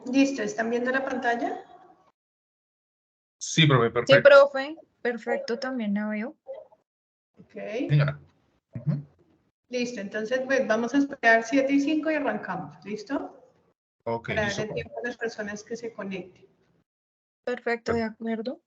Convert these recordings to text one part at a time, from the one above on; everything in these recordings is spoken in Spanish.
Listo, ¿están viendo la pantalla? Sí, profe, Sí, perfecto. profe, perfecto, también la veo. Ok. Señora. Ujú. Listo, entonces pues, vamos a esperar 7 y 5 y arrancamos, ¿listo? Ok, Para listo, darle profe. tiempo a las personas que se conecten. Perfecto, de acuerdo.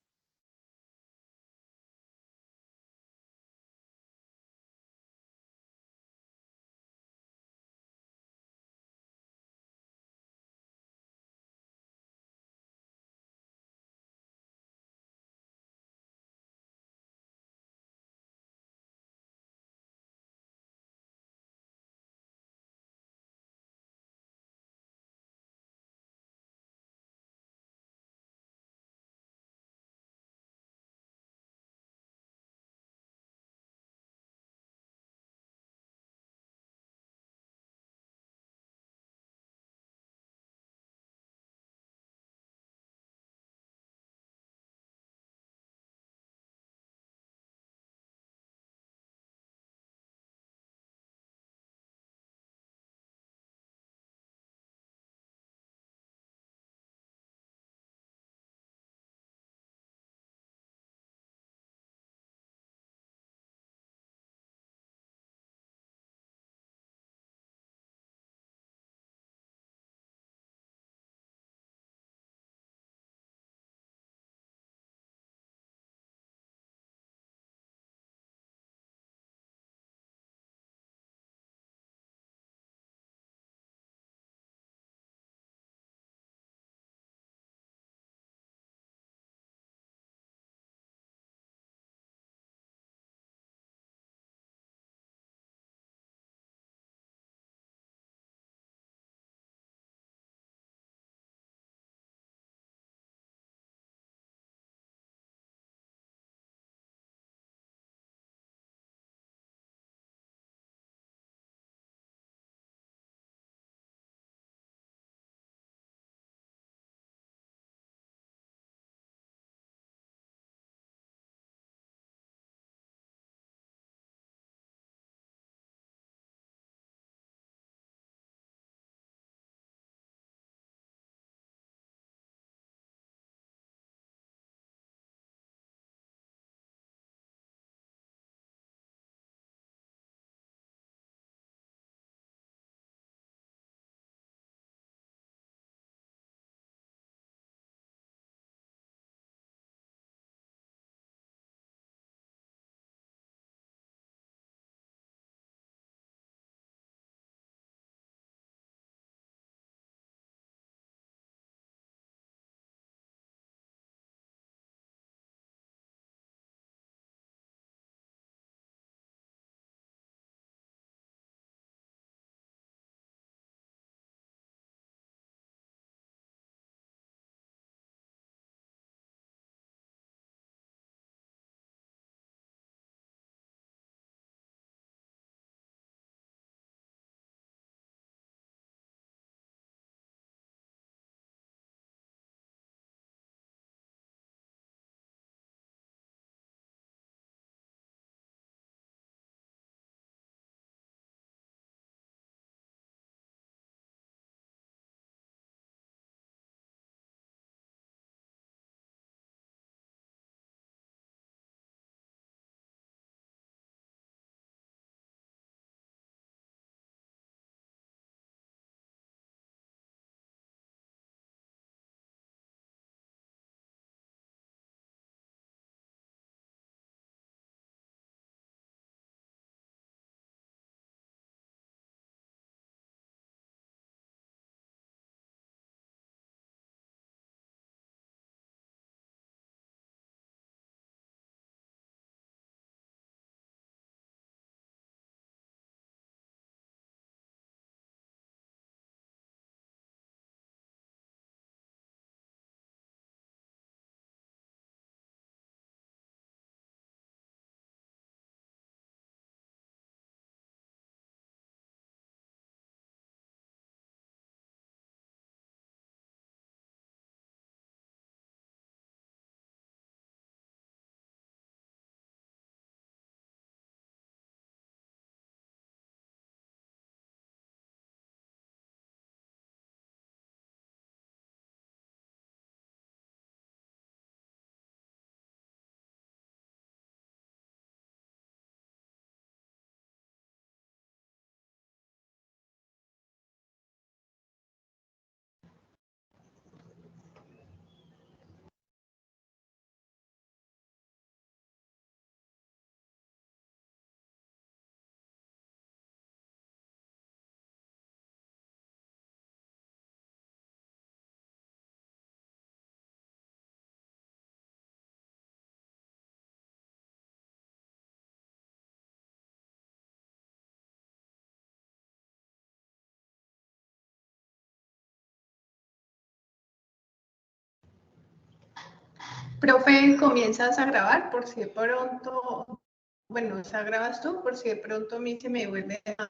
Profe, comienzas a grabar por si de pronto, bueno, esa grabas tú, por si de pronto a mí se me vuelve a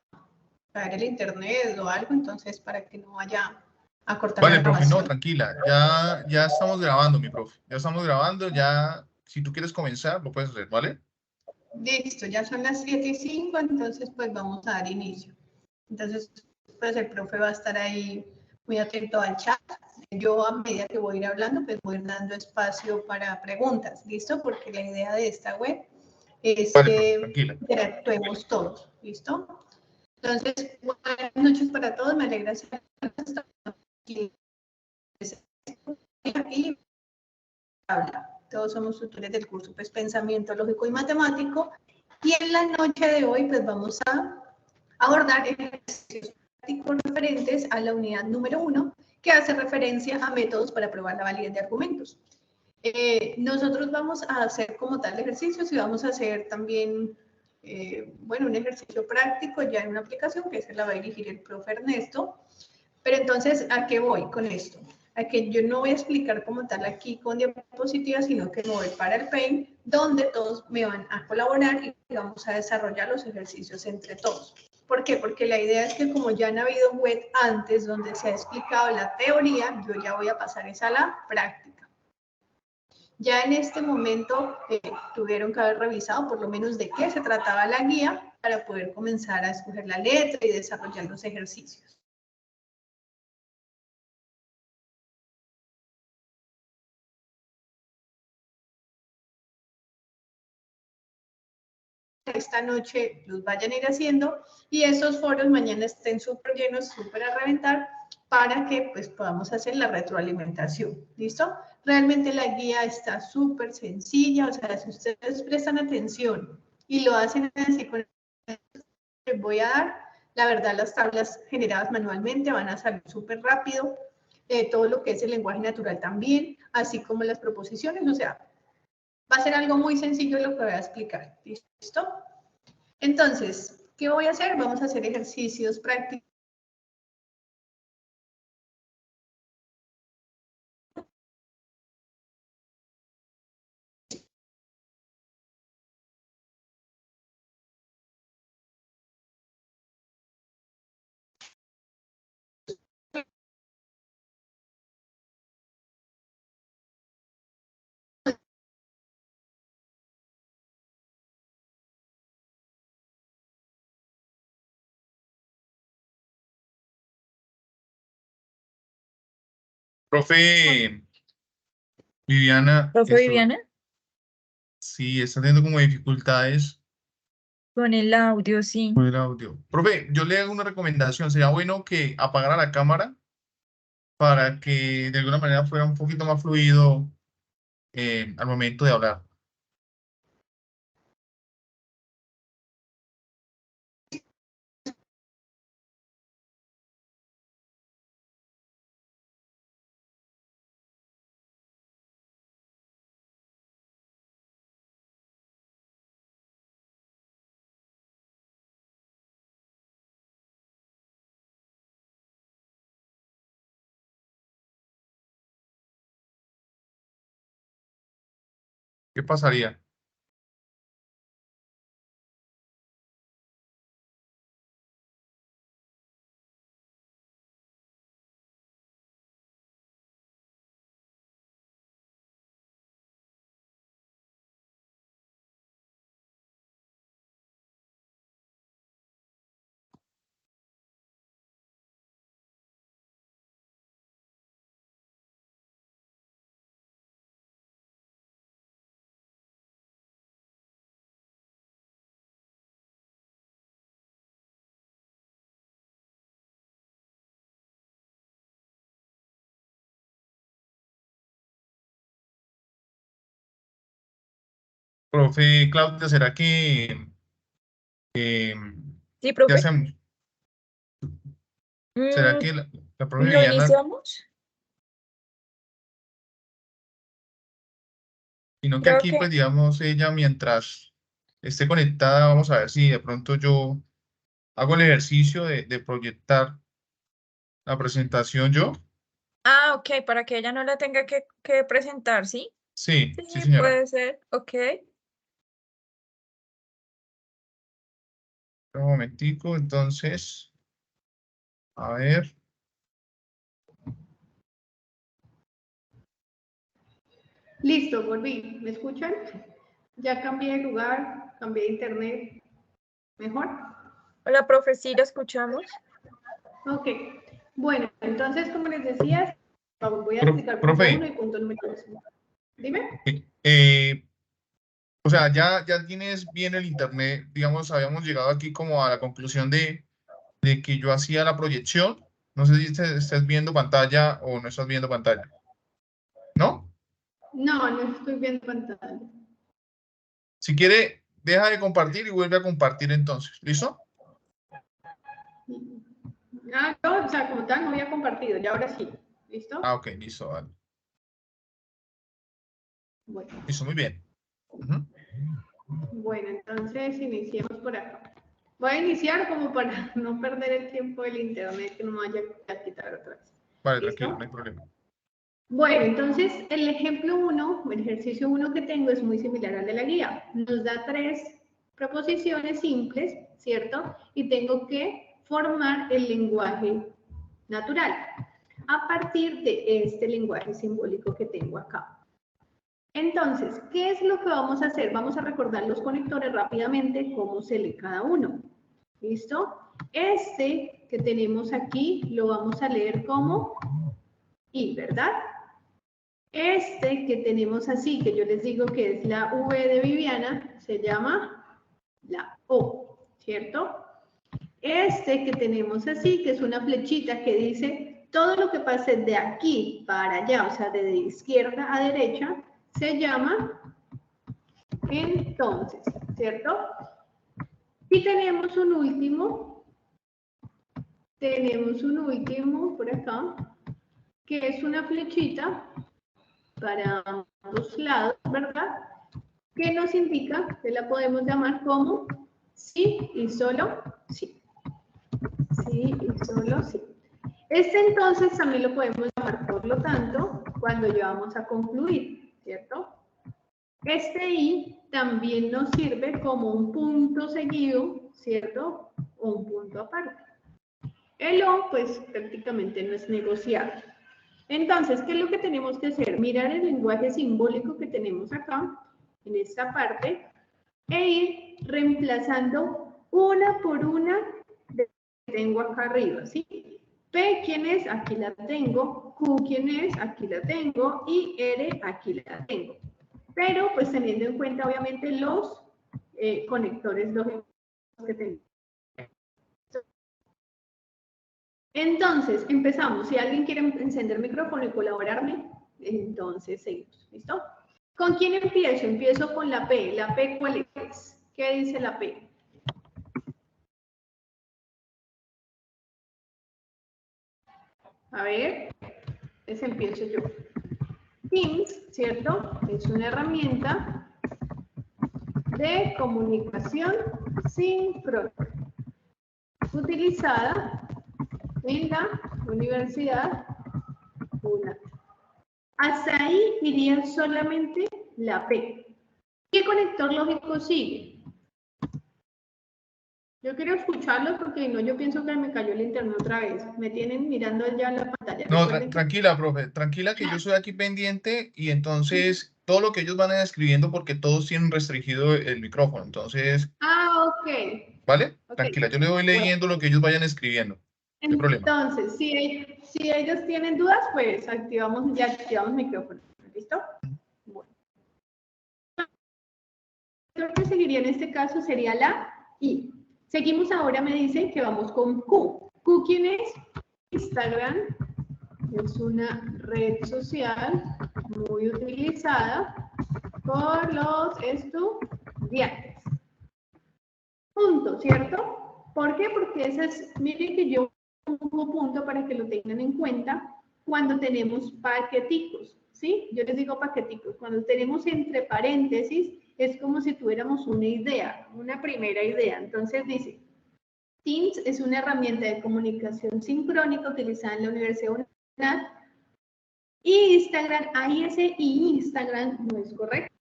caer el internet o algo, entonces para que no vaya a cortar la Vale, profe, no, grabación. tranquila. Ya estamos grabando, mi profe. Ya estamos grabando, ya. Si tú quieres comenzar, lo puedes hacer, ¿vale? Listo, ya son las 7:05, entonces pues vamos a dar inicio. Entonces, pues el profe va a estar ahí muy atento al chat. Yo a medida que voy a ir hablando, pues voy a ir dando espacio para preguntas, ¿listo? Porque la idea de esta web es Vale, profe, que tranquila. interactuemos todos, ¿listo? Entonces, buenas noches para todos, me alegra estar aquí. Todos somos tutores del curso pues, Pensamiento Lógico y Matemático, y en la noche de hoy pues vamos a abordar ejercicios prácticos referentes a la unidad número 1, que hace referencia a métodos para probar la validez de argumentos. Nosotros vamos a hacer como tal ejercicios y vamos a hacer también, bueno, un ejercicio práctico ya en una aplicación que se la va a dirigir el profe Ernesto. Pero entonces, ¿a qué voy con esto? A que yo no voy a explicar como tal aquí con diapositivas, sino que me voy para el Paint, donde todos me van a colaborar y vamos a desarrollar los ejercicios entre todos. ¿Por qué? Porque la idea es que como ya han habido web antes donde se ha explicado la teoría, yo ya voy a pasar esa a la práctica. Ya en este momento tuvieron que haber revisado por lo menos de qué se trataba la guía para poder comenzar a escoger la letra y desarrollar los ejercicios. Esta noche los vayan a ir haciendo y esos foros mañana estén súper llenos, súper a reventar para que pues podamos hacer la retroalimentación, ¿listo? Realmente la guía está súper sencilla, o sea, si ustedes prestan atención y lo hacen así con les voy a dar, la verdad las tablas generadas manualmente van a salir súper rápido, todo lo que es el lenguaje natural también, así como las proposiciones, o sea, va a ser algo muy sencillo lo que voy a explicar, ¿listo? Entonces, ¿qué voy a hacer? Vamos a hacer ejercicios prácticos. Profe Viviana, Profe eso Viviana, sí está teniendo como dificultades con el audio, sí. con el audio. Profe, yo le hago una recomendación. Sería bueno que apagara la cámara para que de alguna manera fuera un poquito más fluido al momento de hablar. ¿Qué pasaría? Profe Claudia, ¿será que ¿Sí, qué profe? hacemos? ¿Será Mm, que la profe ¿Lo Viviana, iniciamos? sino que Creo aquí, que, pues digamos, ella mientras esté conectada, vamos a ver si de pronto yo hago el ejercicio de proyectar la presentación yo? ok, para que ella no la tenga que presentar, ¿sí? Sí, Sí, sí, señora. puede ser. Ok. Un momentico, entonces, a ver. Listo, volví. ¿Me escuchan? Ya cambié de lugar, cambié de internet. ¿Mejor? Hola, profe, sí, la escuchamos. Ok. Bueno, entonces, como les decía, voy a explicar punto 1 Profe, y punto número 2. Dime. o sea, ya tienes bien el internet, digamos, habíamos llegado aquí como a la conclusión de que yo hacía la proyección. No sé si estás viendo pantalla o no estás viendo pantalla. ¿No? No, no estoy viendo pantalla. Si quiere, deja de compartir y vuelve a compartir entonces. ¿Listo? Ah, no, o sea, como tal, no había compartido, y ahora sí. ¿Listo? Ah, ok, listo, vale. Bueno. Listo, muy bien. Ujú. Bueno, entonces iniciemos por acá. Voy a iniciar como para no perder el tiempo del internet, que no me vaya a quitar otra vez. Vale, ¿Listo? tranquilo, no hay problema. Bueno, entonces el ejemplo 1, el ejercicio 1 que tengo es muy similar al de la guía. Nos da 3 proposiciones simples, ¿cierto? Y tengo que formar el lenguaje natural a partir de este lenguaje simbólico que tengo acá. Entonces, ¿qué es lo que vamos a hacer? Vamos a recordar los conectores rápidamente, cómo se lee cada uno. ¿Listo? Este que tenemos aquí lo vamos a leer como I, ¿verdad? Este que tenemos así, que yo les digo que es la V de Viviana, se llama la O, ¿cierto? Este que tenemos así, que es una flechita que dice todo lo que pase de aquí para allá, o sea, de izquierda a derecha, se llama entonces, ¿cierto? Y tenemos un último por acá, que es una flechita para ambos lados, ¿verdad? Que nos indica que la podemos llamar como sí y solo sí. Sí y solo sí. Este entonces también lo podemos llamar, por lo tanto, cuando ya vamos a concluir, ¿cierto? Este i también nos sirve como un punto seguido, ¿cierto? O un punto aparte. El o, pues, prácticamente no es negociable. Entonces, ¿qué es lo que tenemos que hacer? Mirar el lenguaje simbólico que tenemos acá, en esta parte, e ir reemplazando una por una de que tengo acá arriba, ¿sí? P, ¿quién es? Aquí la tengo. Q, ¿quién es? Aquí la tengo. Y R, aquí la tengo. Pero, pues, teniendo en cuenta, obviamente, los conectores lógicos que tenemos. Entonces, empezamos. Si alguien quiere encender el micrófono y colaborarme, entonces seguimos. ¿Listo? ¿Con quién empiezo? Empiezo con la P. ¿La P cuál es? ¿Qué dice la P? A ver, entonces empiezo yo. Teams, ¿cierto? Es una herramienta de comunicación sincrónica utilizada en la Universidad UNAT. Hasta ahí iría solamente la P. ¿Qué conector lógico sigue? Yo quiero escucharlo porque no, yo pienso que me cayó el internet otra vez. Me tienen mirando ya la pantalla. No, Recuerden que... tranquila, profe, tranquila que yo soy aquí pendiente y entonces todo lo que ellos van a ir escribiendo porque todos tienen restringido el micrófono. Entonces, Ah, ok. ¿vale? Ok. Tranquila, yo le voy Bueno, leyendo lo que ellos vayan escribiendo. No hay problema. entonces, si ellos tienen dudas, pues activamos el micrófono. ¿Listo? Bueno. Lo que seguiría en este caso sería la I. Seguimos ahora, me dicen que vamos con Q. ¿Q quién es? Instagram. Es una red social muy utilizada por los estudiantes. Punto, ¿cierto? ¿Por qué? Porque ese es, miren que yo pongo punto para que lo tengan en cuenta cuando tenemos paqueticos, ¿sí? Yo les digo paqueticos. Cuando tenemos entre paréntesis, es como si tuviéramos una idea, una primera idea. Entonces dice, Teams es una herramienta de comunicación sincrónica utilizada en la Universidad UNAD Instagram, ahí ese Instagram no es correcto,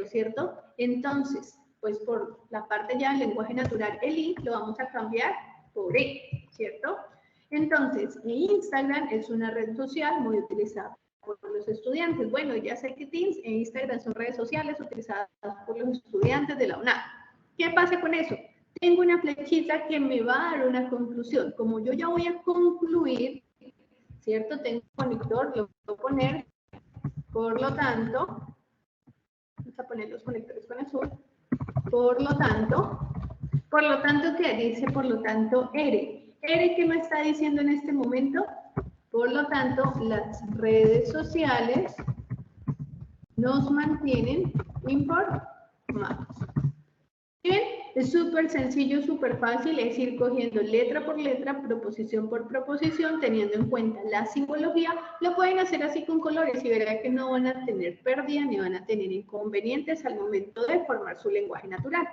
¿cierto? Entonces, pues por la parte ya del lenguaje natural, el I lo vamos a cambiar por E, ¿cierto? Entonces, Instagram es una red social muy utilizada por los estudiantes. Bueno, ya sé que Teams e Instagram son redes sociales utilizadas por los estudiantes de la UNAM. ¿Qué pasa con eso? Tengo una flechita que me va a dar una conclusión. Como yo ya voy a concluir, ¿cierto? Tengo un conector, lo voy a poner, por lo tanto, vamos a poner los conectores con azul, por lo tanto, ¿qué dice? Por lo tanto, R. ¿R qué me está diciendo en este momento? Por lo tanto, las redes sociales nos mantienen informados. Bien, es súper sencillo, súper fácil, es ir cogiendo letra por letra, proposición por proposición, teniendo en cuenta la simbología. Lo pueden hacer así con colores y verán que no van a tener pérdida ni van a tener inconvenientes al momento de formar su lenguaje natural.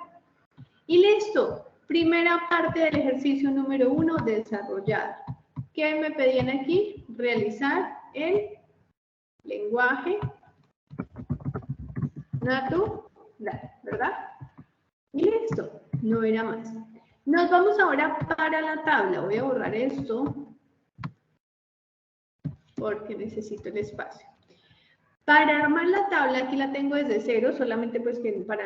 Y listo, primera parte del ejercicio número 1 desarrollada. ¿Qué me pedían aquí? Realizar el lenguaje natural, ¿verdad? Y listo, no era más. Nos vamos ahora para la tabla. Voy a borrar esto porque necesito el espacio. Para armar la tabla, aquí la tengo desde cero, solamente pues que para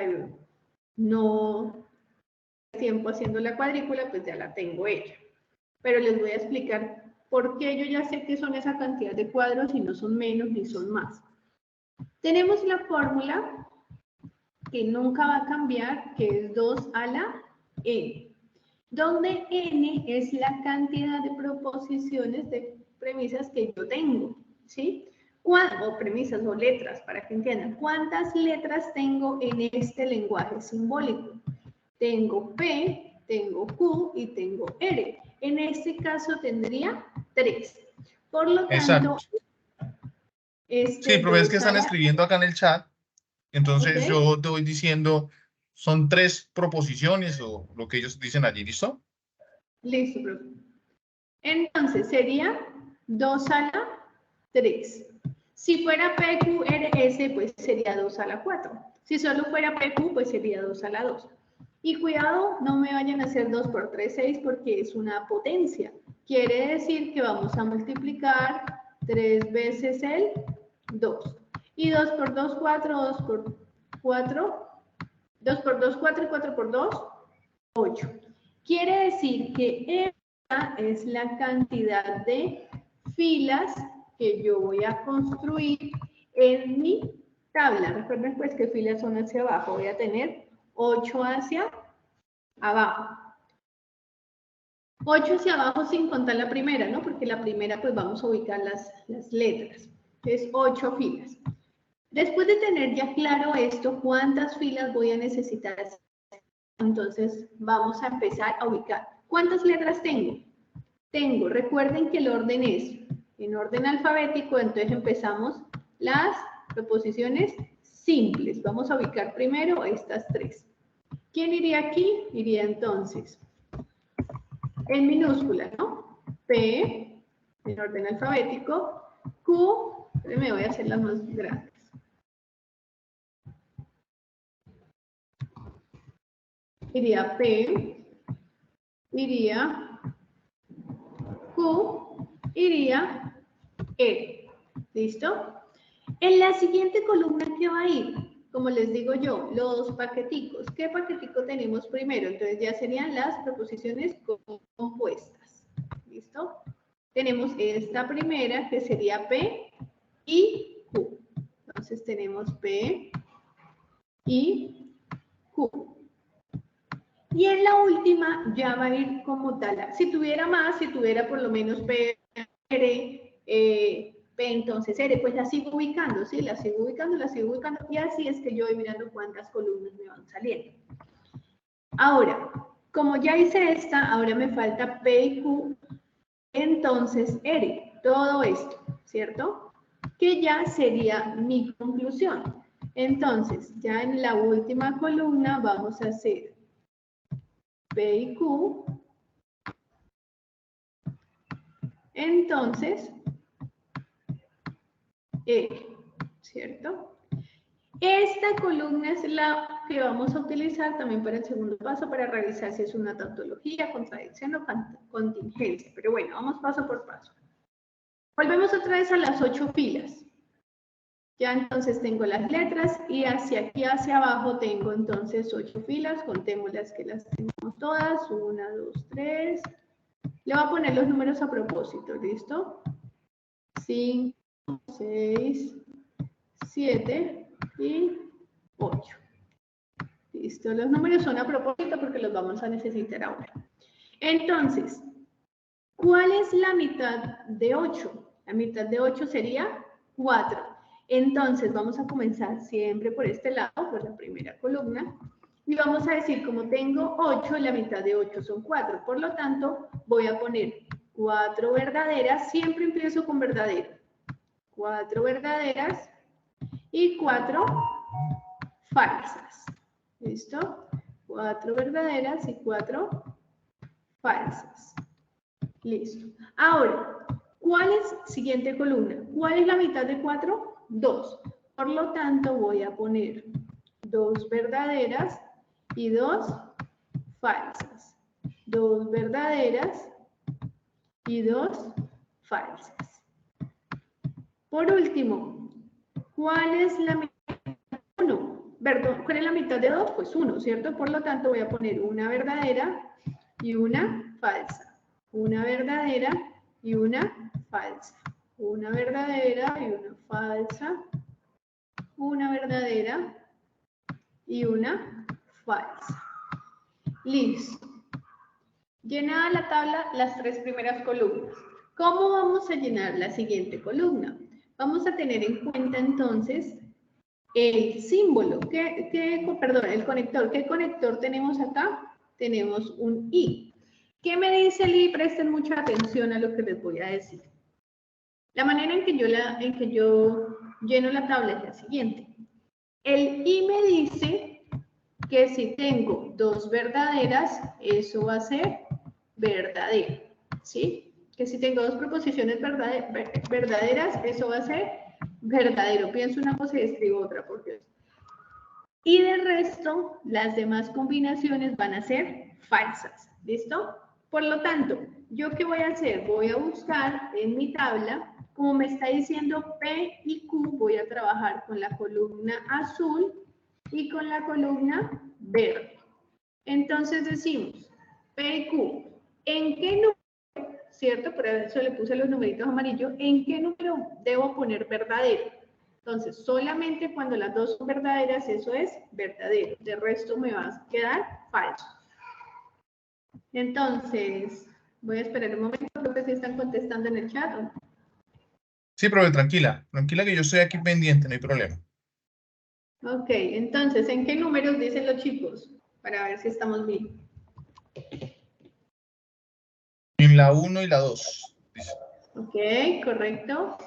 no tiempo haciendo la cuadrícula, pues ya la tengo hecha. Pero les voy a explicar por qué yo ya sé que son esa cantidad de cuadros y no son menos ni son más. Tenemos la fórmula que nunca va a cambiar, que es 2 a la n, donde n es la cantidad de proposiciones de premisas que yo tengo, ¿sí? O premisas o letras, para que entiendan. ¿Cuántas letras tengo en este lenguaje simbólico? Tengo P, tengo Q y tengo R. En este caso tendría 3. Por lo tanto, Exacto. Sí, pero es que están escribiendo acá en el chat. Entonces yo te voy diciendo, son 3 proposiciones o lo que ellos dicen allí, ¿listo? Listo, profe. Entonces sería 2 a la 3. Si fuera PQRS, pues sería 2 a la 4. Si solo fuera PQ, pues sería 2 a la 2. Y cuidado, no me vayan a hacer 2 por 3, 6, porque es una potencia. Quiere decir que vamos a multiplicar 3 veces el 2. Y 2 por 2, 4, 2 por 4, 2 por 2, 4 y 4 por 2, 8. Quiere decir que esta es la cantidad de filas que yo voy a construir en mi tabla. Recuerden pues que filas son hacia abajo. Voy a tener 8 hacia abajo. 8 hacia abajo sin contar la primera, ¿no? Porque la primera pues vamos a ubicar las letras. Es 8 filas. Después de tener ya claro esto, ¿cuántas filas voy a necesitar? Entonces vamos a empezar a ubicar. ¿Cuántas letras tengo? Tengo, recuerden que el orden es en orden alfabético, entonces empezamos las proposiciones simples. Vamos a ubicar primero estas 3. ¿Quién iría aquí? Iría entonces en minúscula, ¿no? P, en orden alfabético, Q, me voy a hacer las más grandes. Iría P, iría Q, iría E. ¿Listo? En la siguiente columna, ¿qué va a ir? Como les digo yo, los paqueticos. ¿Qué paquetico tenemos primero? Entonces ya serían las proposiciones compuestas. ¿Listo? Tenemos esta primera que sería P y Q. Entonces tenemos P y Q. Y en la última ya va a ir como tal. Si tuviera más, si tuviera por lo menos P, R, P, entonces R, pues la sigo ubicando, ¿sí? La sigo ubicando, y así es que yo voy mirando cuántas columnas me van saliendo. Ahora, como ya hice esta, ahora me falta P y Q, entonces R, todo esto, ¿cierto? Que ya sería mi conclusión. Entonces, ya en la última columna vamos a hacer P y Q. Entonces, R, ¿cierto? Esta columna es la que vamos a utilizar también para el segundo paso, para revisar si es una tautología, contradicción o contingencia. Pero bueno, vamos paso por paso. Volvemos otra vez a las 8 filas. Ya entonces tengo las letras y hacia aquí, hacia abajo, tengo entonces 8 filas. Contémoslas que las tenemos todas. 1, 2, 3. Le voy a poner los números a propósito, ¿listo? 5, 6, 7 y 8. Listo, los números son a propósito porque los vamos a necesitar ahora. Entonces, ¿cuál es la mitad de 8? La mitad de 8 sería 4. Entonces, vamos a comenzar siempre por este lado, por la primera columna. Y vamos a decir, como tengo 8, la mitad de 8 son 4. Por lo tanto, voy a poner 4 verdaderas. Siempre empiezo con verdadero. 4 verdaderas y 4 falsas. ¿Listo? 4 verdaderas y 4 falsas. Listo. Ahora, ¿cuál es siguiente columna? ¿Cuál es la mitad de 4? 2. Por lo tanto, voy a poner 2 verdaderas y 2 falsas. 2 verdaderas y 2 falsas. Por último, ¿cuál es la mitad de 1? Perdón, ¿cuál es la mitad de 2? Pues 1, ¿cierto? Por lo tanto, voy a poner una verdadera y una falsa. Una verdadera y una falsa. Una verdadera y una falsa. Una verdadera y una falsa. Listo. Llenada la tabla, las 3 primeras columnas. ¿Cómo vamos a llenar la siguiente columna? Vamos a tener en cuenta entonces el símbolo, el conector. ¿Qué conector tenemos acá? Tenemos un I. ¿Qué me dice el I? Presten mucha atención a lo que les voy a decir. La manera en que yo lleno la tabla es la siguiente. El I me dice que si tengo 2 verdaderas, eso va a ser verdadero, ¿sí? Que si tengo 2 proposiciones verdaderas, eso va a ser verdadero. Pienso una cosa y escribo otra, por Dios. Y de resto, las demás combinaciones van a ser falsas, ¿listo? Por lo tanto, ¿yo qué voy a hacer? Voy a buscar en mi tabla, como me está diciendo P y Q, voy a trabajar con la columna azul y con la columna verde. Entonces decimos, P y Q, ¿en qué número, cierto? Por eso le puse los numeritos amarillos, ¿en qué número debo poner verdadero? Entonces, solamente cuando las dos son verdaderas, eso es verdadero. De resto me va a quedar falso. Entonces, voy a esperar un momento, creo que sí están contestando en el chat. Sí, profe, tranquila. Tranquila que yo estoy aquí pendiente, no hay problema. Ok, entonces, ¿en qué números dicen los chicos? Para ver si estamos bien. En la 1 y la 2. Dice. Ok, correcto.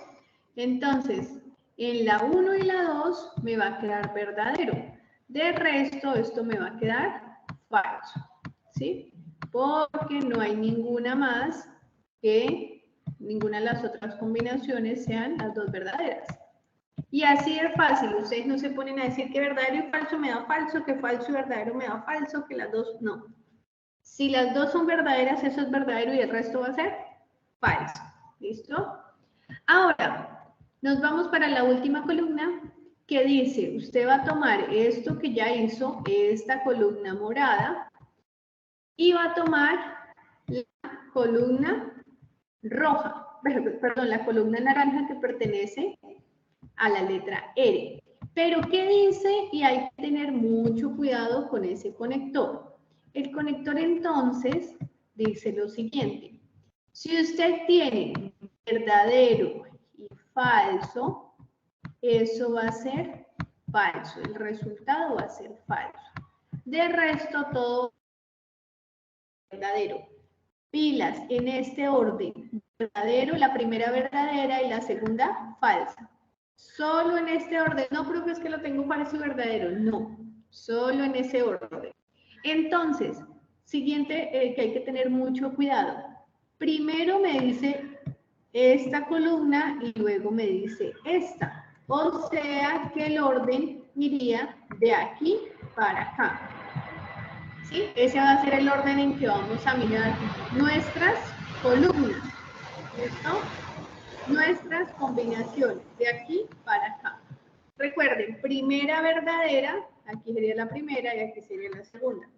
Entonces, en la 1 y la 2 me va a quedar verdadero. De resto, esto me va a quedar falso. ¿Sí? Porque no hay ninguna más que ninguna de las otras combinaciones sean las dos verdaderas. Y así es fácil. Ustedes no se ponen a decir que verdadero y falso me da falso, que falso y verdadero me da falso, que las dos no. Si las dos son verdaderas, eso es verdadero y el resto va a ser falso. ¿Listo? Ahora, nos vamos para la última columna que dice, usted va a tomar esto que ya hizo, esta columna morada, y va a tomar la columna roja, perdón, la columna naranja que pertenece a la letra R. Pero, ¿qué dice? Y hay que tener mucho cuidado con ese conector. El conector, entonces, dice lo siguiente. Si usted tiene verdadero y falso, eso va a ser falso. El resultado va a ser falso. De resto, todo verdadero. Pilas en este orden. Verdadero, la primera verdadera y la segunda falsa. Solo en este orden. No, profe, es que lo tengo falso y verdadero. No, solo en ese orden. Entonces, siguiente que hay que tener mucho cuidado. Primero me dice esta columna y luego me dice esta. O sea que el orden iría de aquí para acá. ¿Sí? Ese va a ser el orden en que vamos a mirar nuestras columnas. ¿Listo? Nuestras combinaciones de aquí para acá. Recuerden, primera verdadera, aquí sería la primera y aquí sería la segunda.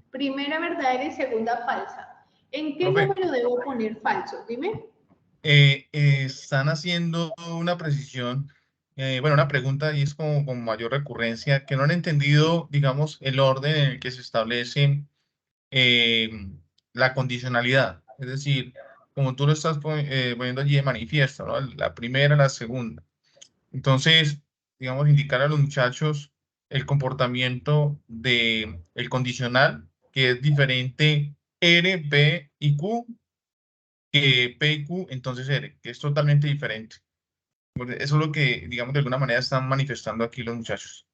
Primera verdadera y segunda falsa. ¿En qué Profe. número debo poner falso? Dime. Están haciendo una precisión, bueno, una pregunta y es como con mayor recurrencia, que no han entendido, digamos, el orden en el que se establece eh, la condicionalidad. Es decir, como tú lo estás poniendo allí de manifiesto, ¿no? La primera, la segunda. Entonces, digamos, indicar a los muchachos el comportamiento de el condicional, que es diferente R, B y Q, que P y Q, entonces R, que es totalmente diferente. Eso es lo que, digamos, de alguna manera están manifestando aquí los muchachos.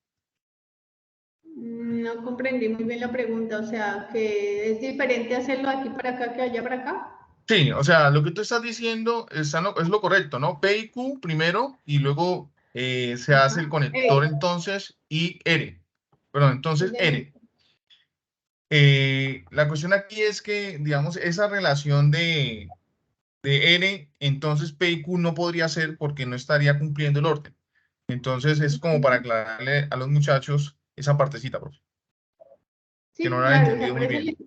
No comprendí muy bien la pregunta, o sea, que es diferente hacerlo aquí para acá que allá para acá. Sí, o sea, lo que tú estás diciendo es lo correcto, ¿no? P y Q primero y luego se hace el conector entonces y R. Perdón, entonces R. La cuestión aquí es que, digamos, esa relación de R, entonces P y Q no podría ser porque no estaría cumpliendo el orden. Entonces es como para aclararle a los muchachos esa partecita, profe, que no Sí, lo han claro, o sea, entendido muy bien.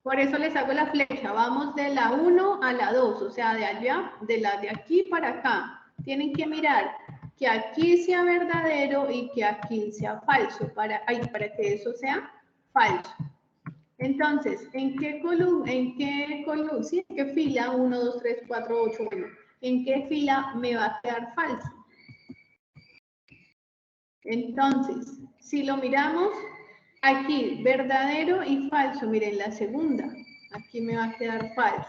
por eso les hago la flecha. Vamos de la 1 a la 2, o sea, de allá, de aquí para acá. Tienen que mirar que aquí sea verdadero y que aquí sea falso, para que eso sea falso. Entonces, ¿en qué columna, sí, en qué fila, 1, 2, 3, 4, 8, bueno, en qué fila me va a quedar falso? Entonces, si lo miramos, aquí, verdadero y falso, miren la segunda, aquí me va a quedar falso.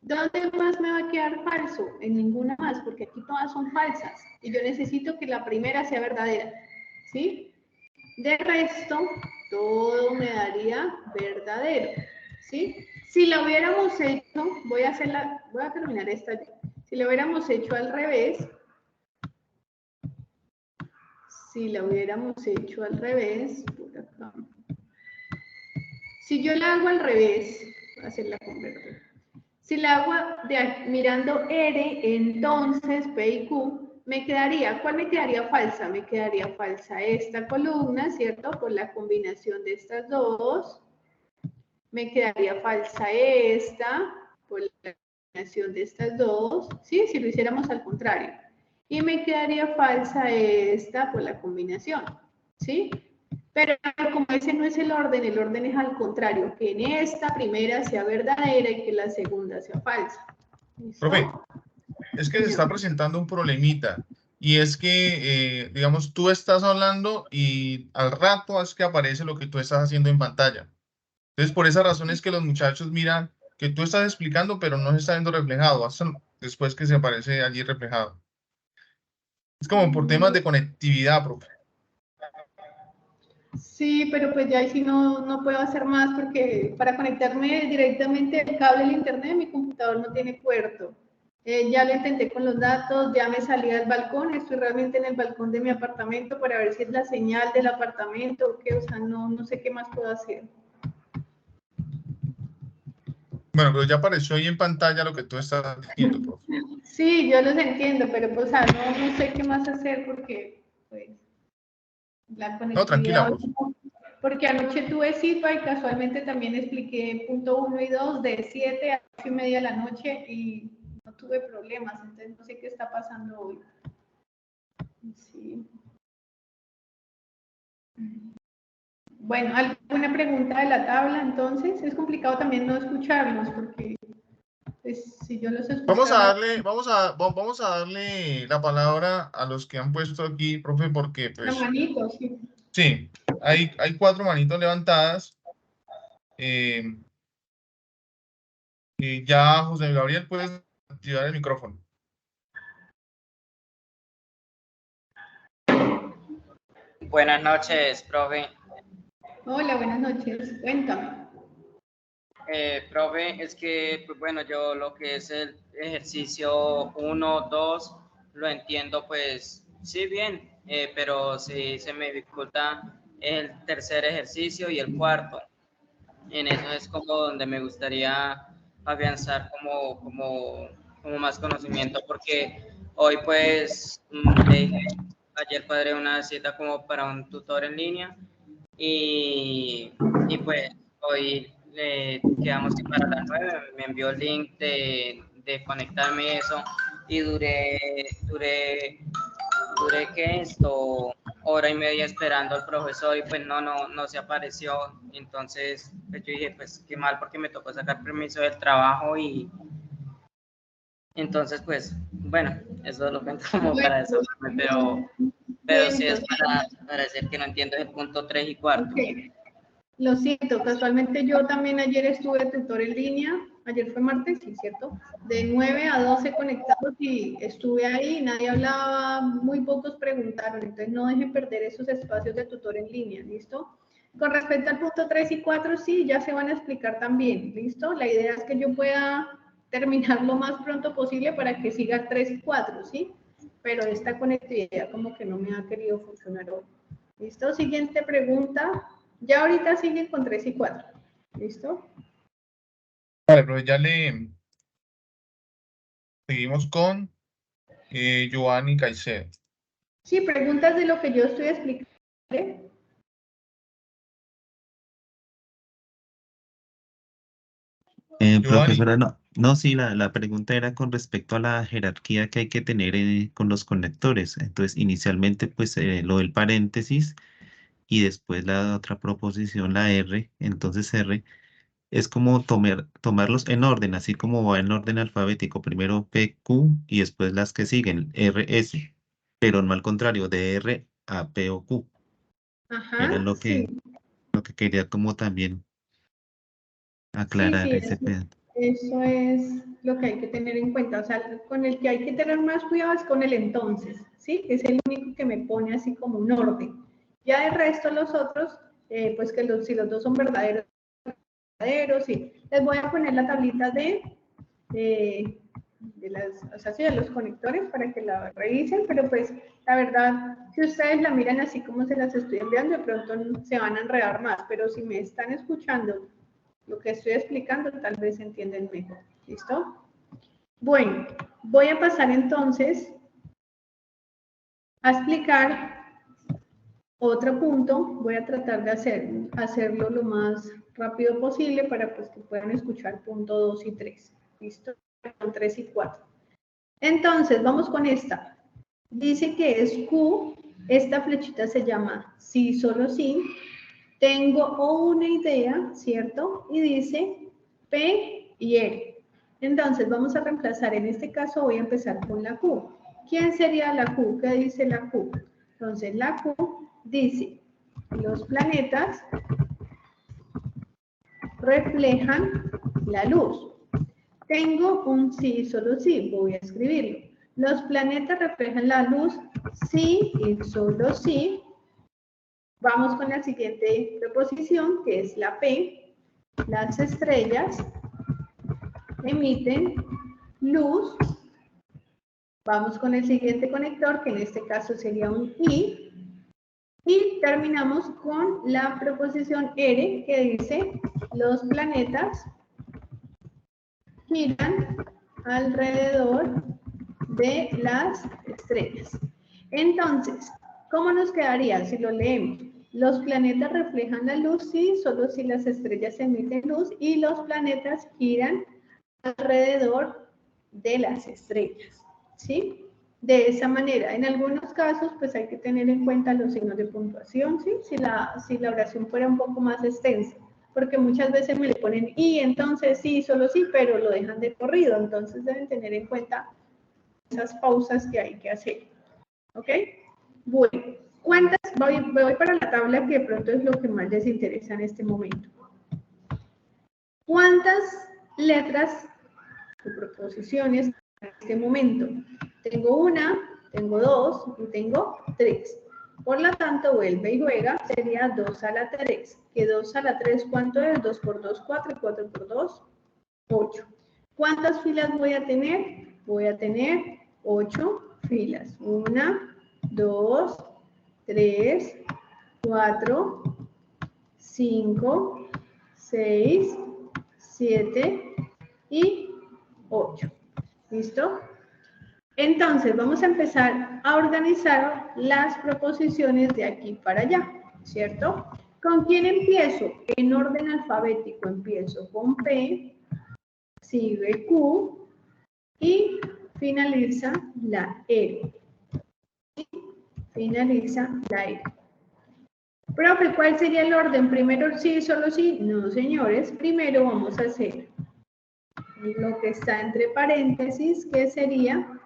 ¿Dónde más me va a quedar falso? En ninguna más, porque aquí todas son falsas, y yo necesito que la primera sea verdadera, ¿sí? De resto, todo me daría verdadero, ¿sí? Si la hubiéramos hecho, voy a terminar esta ya. Si la hubiéramos hecho al revés, por acá. Si yo la hago al revés, voy a hacerla convertir. Si la hago mirando R, entonces P y Q, ¿cuál me quedaría falsa? Me quedaría falsa esta columna, ¿cierto? Por la combinación de estas dos. Me quedaría falsa esta, por la combinación de estas dos, ¿sí? Si lo hiciéramos al contrario. Y me quedaría falsa esta por la combinación, ¿sí? Pero como ese no es el orden es al contrario, que en esta primera sea verdadera y que la segunda sea falsa. ¿Listo? Profe, es que se está presentando un problemita y es que, digamos, tú estás hablando y al rato es que aparece lo que tú estás haciendo en pantalla. Entonces, por esa razón es que los muchachos miran que tú estás explicando, pero no se está viendo reflejado, hasta después que se aparece allí reflejado. Es como por temas de conectividad, profe. Sí, pero pues ya ahí sí no puedo hacer más porque para conectarme directamente al cable del internet mi computador no tiene puerto. Ya lo intenté con los datos, ya me salí al balcón, estoy realmente en el balcón de mi apartamento para ver si es la señal del apartamento o qué, o sea, no sé qué más puedo hacer. Bueno, pero ya apareció ahí en pantalla lo que tú estás diciendo, profe. Sí, yo los entiendo, pero pues, o sea, no sé qué más hacer porque, pues, la No, tranquila, conectividad, profe. porque anoche tuve cita y casualmente también expliqué punto 1 y 2 de 7 a 8:30 de la noche y no tuve problemas, entonces no sé qué está pasando hoy. Sí. Bueno, ¿alguna pregunta de la tabla entonces? Es complicado también no escucharlos porque pues, si yo los escuchara... Vamos a darle la palabra a los que han puesto aquí, profe, porque La pues manito, sí. sí, hay 4 manitos levantadas. Y ya, José Gabriel, puedes activar el micrófono. Buenas noches, profe. Hola, buenas noches. Cuéntame. Profe, es que, pues, bueno, yo lo que es el ejercicio 1, 2, lo entiendo, pues, sí, bien, pero sí se me dificulta el tercer ejercicio y el cuarto. En eso es como donde me gustaría avanzar como más conocimiento, porque hoy, pues, le dije, ayer cuadré una cita como para un tutor en línea y pues hoy quedamos que para las 9 me envió el link de conectarme eso y duré que hora y media esperando al profesor y pues no se apareció. Entonces pues yo dije, pues qué mal porque me tocó sacar permiso del trabajo y entonces pues bueno, eso lo cuento como para eso, pero sí es para decir que no entiendo el punto 3 y 4. Okay. Lo siento, casualmente yo también ayer estuve tutor en línea, ayer fue martes, sí, ¿cierto? De 9 a 12 conectados y estuve ahí, nadie hablaba, muy pocos preguntaron, entonces no dejen perder esos espacios de tutor en línea, ¿listo? Con respecto al punto 3 y 4, sí, ya se van a explicar también, ¿listo? La idea es que yo pueda terminar lo más pronto posible para que siga 3 y 4, ¿sí? Pero esta conectividad como que no me ha querido funcionar hoy. ¿Listo? Siguiente pregunta. Ya ahorita siguen con 3 y 4. ¿Listo? Vale, pero ya le seguimos con Giovanni Caicedo. Sí, preguntas de lo que yo estoy explicando. Profesora, no, sí, la pregunta era con respecto a la jerarquía que hay que tener con los conectores. Entonces, inicialmente, pues, lo del paréntesis y después la otra proposición, la R. Entonces, R es como tomarlos en orden, así como va en orden alfabético. Primero P, Q y después las que siguen, R, S. Pero no al contrario, de R a P o Q. Era Ajá, sí. lo que quería como también Sí, aclarar ese pedazo. eso es lo que hay que tener en cuenta. O sea, con el que hay que tener más cuidado es con el entonces, ¿sí? Es el único que me pone así como un orden. Ya el resto, los otros, pues que si los dos son verdaderos, sí. Les voy a poner la tablita de los conectores para que la revisen, pero pues la verdad, si ustedes la miran así como se las estoy enviando, de pronto se van a enredar más, pero si me están escuchando lo que estoy explicando, tal vez entienden mejor. ¿Listo? Bueno, voy a pasar entonces a explicar otro punto. Voy a tratar de hacerlo lo más rápido posible para pues, que puedan escuchar punto 2 y 3. ¿Listo? Con 3 y 4. Entonces, vamos con esta. Dice que es Q. Esta flechita se llama sí, solo sí. Tengo una idea, ¿cierto? Y dice P y R. Entonces, vamos a reemplazar. En este caso, voy a empezar con la Q. ¿Quién sería la Q? ¿Qué dice la Q? Entonces, la Q dice, los planetas reflejan la luz. Tengo un sí, solo sí. Voy a escribirlo. Los planetas reflejan la luz, sí y solo sí. Vamos con la siguiente preposición, que es la P. Las estrellas emiten luz. Vamos con el siguiente conector, que en este caso sería un I. Y terminamos con la preposición R, que dice, los planetas giran alrededor de las estrellas. Entonces, ¿cómo nos quedaría si lo leemos? Los planetas reflejan la luz, sí, solo si las estrellas emiten luz, y los planetas giran alrededor de las estrellas, ¿sí? De esa manera. En algunos casos, pues hay que tener en cuenta los signos de puntuación, ¿sí? Si la oración fuera un poco más extensa, porque muchas veces me le ponen y, entonces sí, solo sí, pero lo dejan de corrido, entonces deben tener en cuenta esas pausas que hay que hacer. ¿Ok? Bueno, ¿cuántas? Voy para la tabla que de pronto es lo que más les interesa en este momento. ¿Cuántas letras o proposiciones en este momento? Tengo una, tengo dos y tengo tres. Por lo tanto, vuelve y juega, sería 2 a la 3. ¿Que 2 a la 3 cuánto es? 2 por 2, 4, 4 por 2, 8. ¿Cuántas filas voy a tener? Voy a tener 8 filas. 1, 2, 3, 4, 5, 6, 7 y 8. ¿Listo? Entonces, vamos a empezar a organizar las proposiciones de aquí para allá, ¿cierto? ¿Con quién empiezo? En orden alfabético empiezo con P, sigue Q y finaliza la R. Finaliza la R. Profe, ¿cuál sería el orden? ¿Primero sí, solo sí? No, señores. Primero vamos a hacer lo que está entre paréntesis, que sería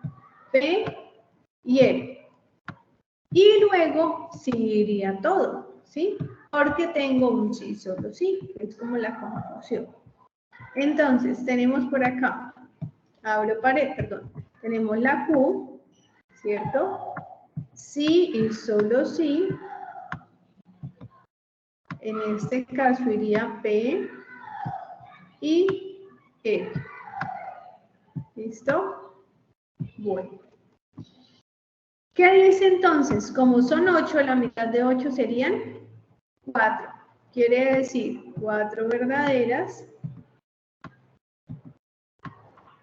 P y R. Y luego sí iría todo, ¿sí? Porque tengo un sí, solo sí. Es como la confusión. Entonces, tenemos por acá, tenemos la Q, ¿cierto? Sí y solo sí. En este caso iría P y R. ¿Listo? Bueno. ¿Qué dice entonces? Como son 8, la mitad de 8 serían 4. Quiere decir 4 verdaderas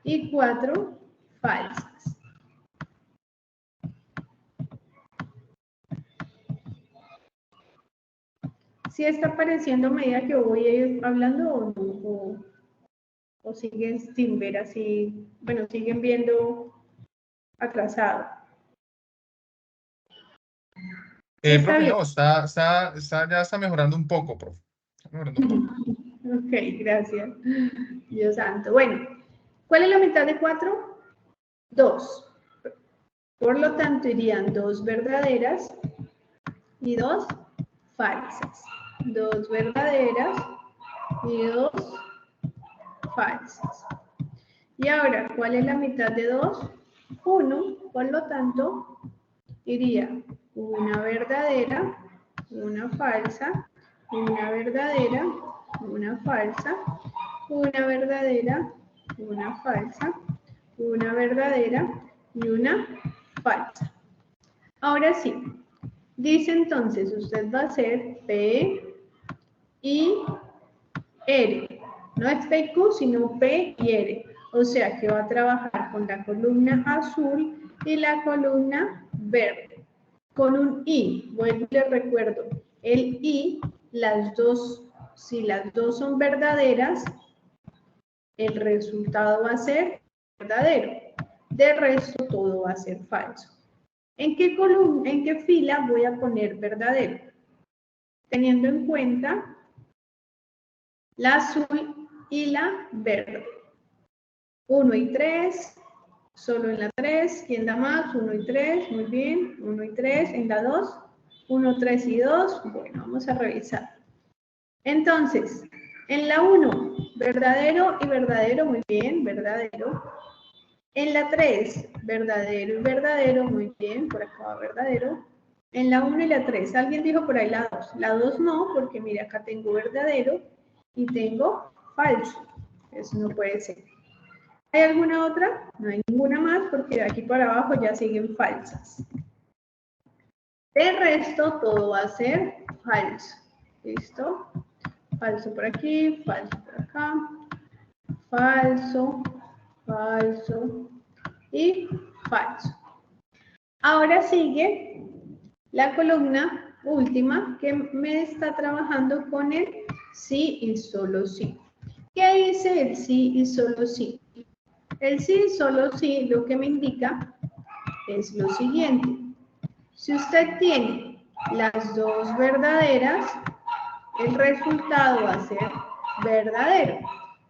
y 4 falsas. ¿Sí está apareciendo a medida que voy hablando o no? ¿O siguen sin ver así? Bueno, siguen viendo atrasado. Profe, no, ya está mejorando un poco, profe. Está mejorando un poco. Ok, gracias. Dios santo. Bueno, ¿cuál es la mitad de 4? 2. Por lo tanto, irían 2 verdaderas y 2 falsas. 2 verdaderas y 2 falsas. Y ahora, ¿cuál es la mitad de 2? 1. Por lo tanto, iría una verdadera, una falsa, una verdadera, una falsa, una verdadera, una falsa, una verdadera y una falsa. Ahora sí, dice entonces, usted va a hacer P y R. No es P y Q, sino P y R. O sea que va a trabajar con la columna azul y la columna verde. Con un I, vuelvo y les recuerdo, el I, si las dos son verdaderas, el resultado va a ser verdadero. De resto, todo va a ser falso. ¿En qué columna, en qué fila voy a poner verdadero? Teniendo en cuenta la azul y la verde. 1 y 3, solo en la 3. ¿Quién da más? 1 y 3, muy bien. 1 y 3, en la 2. 1, 3 y 2. Bueno, vamos a revisar. Entonces, en la 1, verdadero y verdadero, muy bien, verdadero. En la 3, verdadero y verdadero, muy bien, por acá va verdadero. En la 1 y la 3, alguien dijo por ahí la 2. La 2 no, porque mire, acá tengo verdadero y tengo falso. Eso no puede ser. ¿Hay alguna otra? No hay ninguna más, porque de aquí para abajo ya siguen falsas. De resto, todo va a ser falso. ¿Listo? Falso por aquí, falso por acá, falso, falso y falso. Ahora sigue la columna última que me está trabajando con el sí y solo sí. ¿Qué dice el sí y solo sí? El sí y solo sí lo que me indica es lo siguiente. Si usted tiene las dos verdaderas, el resultado va a ser verdadero.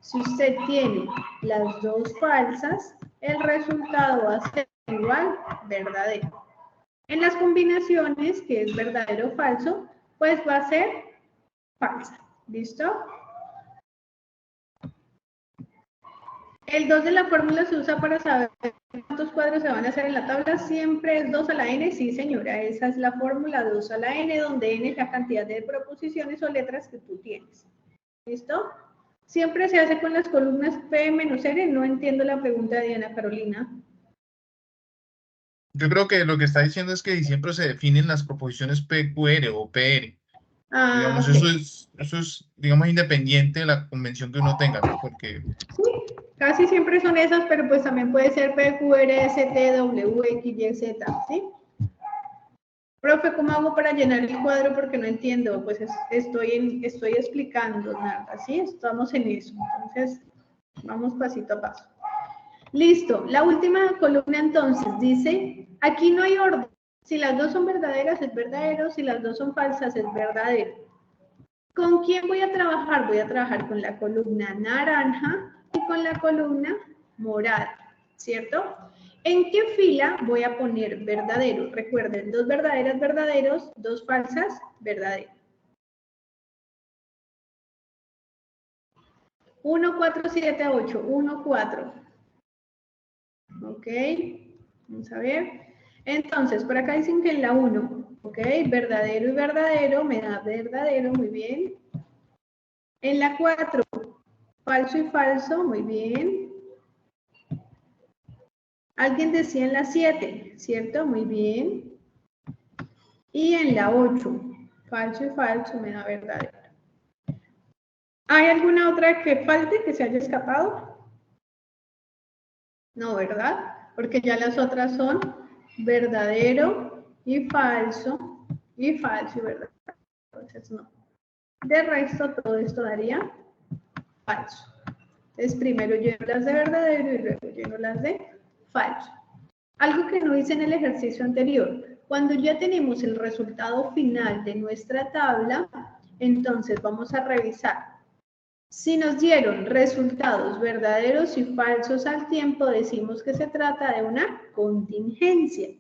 Si usted tiene las dos falsas, el resultado va a ser igual verdadero. En las combinaciones, que es verdadero o falso, pues va a ser falsa. ¿Listo? El 2 de la fórmula se usa para saber cuánto ¿cuántos cuadros se van a hacer en la tabla? Siempre es 2 a la n, sí señora, esa es la fórmula 2 a la n, donde n es la cantidad de proposiciones o letras que tú tienes. ¿Listo? Siempre se hace con las columnas P menos R, no entiendo la pregunta de Diana Carolina. Yo creo que lo que está diciendo es que siempre se definen las proposiciones PQR o PR. Digamos, Ok. eso es, digamos, independiente de la convención que uno tenga, ¿no? Porque Sí, casi siempre son esas, pero pues también puede ser P, Q, R, S, T, W, X, Y, Z, ¿sí? Profe, ¿cómo hago para llenar el cuadro? Porque no entiendo, pues estoy explicando nada, ¿sí? Estamos en eso, entonces vamos pasito a paso. Listo, la última columna entonces dice, aquí no hay orden, si las dos son verdaderas es verdadero, si las dos son falsas es verdadero. ¿Con quién voy a trabajar? Voy a trabajar con la columna naranja y con la columna morada, ¿cierto? ¿En qué fila voy a poner verdadero? Recuerden, 2 verdaderas, verdaderos, 2 falsas, verdadero. 1, 4, 7, 8, 1, 4. Ok, vamos a ver. Entonces, por acá dicen que en la 1, ok, verdadero y verdadero, me da verdadero, muy bien. En la 4, falso y falso, muy bien. Alguien decía en la 7, ¿cierto? Muy bien. Y en la 8, falso y falso, me da verdadero. ¿Hay alguna otra que falte, que se haya escapado? No, ¿verdad? Porque ya las otras son verdadero y falso y verdadero. Entonces, no. De resto, todo esto daría falso. Entonces, primero lleno las de verdadero y luego lleno las de falso. Algo que no hice en el ejercicio anterior. Cuando ya tenemos el resultado final de nuestra tabla, entonces vamos a revisar. Si nos dieron resultados verdaderos y falsos al tiempo, decimos que se trata de una contingencia.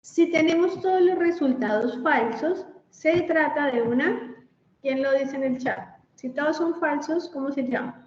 Si tenemos todos los resultados falsos, se trata de una, ¿quién lo dice en el chat? Si todos son falsos, ¿cómo se llama?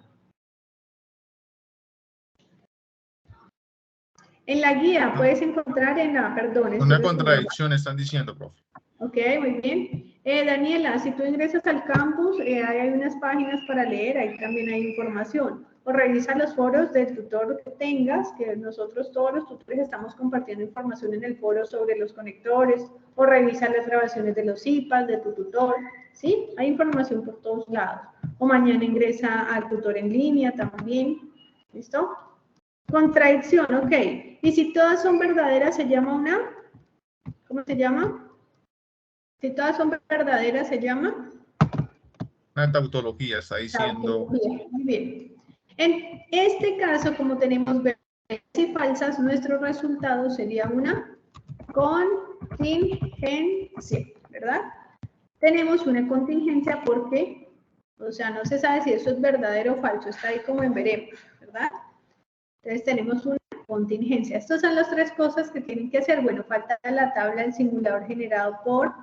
En la guía puedes encontrar en la, perdón, una estoy contradicción están diciendo, profe. Ok, muy bien. Daniela, si tú ingresas al campus, hay unas páginas para leer, ahí también hay información. O revisa los foros del tutor que tengas, que nosotros todos los tutores estamos compartiendo información en el foro sobre los conectores, o revisa las grabaciones de los IPAs, de tu tutor, ¿sí? Hay información por todos lados. O mañana ingresa al tutor en línea también, ¿listo? Contradicción, ok. Y si todas son verdaderas, se llama una, ¿cómo se llama? Si todas son verdaderas, se llama Una tautología está diciendo. tautología. Muy bien. En este caso, como tenemos verdaderas y falsas, nuestro resultado sería una contingencia, ¿verdad? Tenemos una contingencia porque, o sea, no se sabe si eso es verdadero o falso, está ahí como en veremos, ¿verdad? Entonces tenemos una contingencia. Estas son las 3 cosas que tienen que hacer. Bueno, falta la tabla del simulador generado por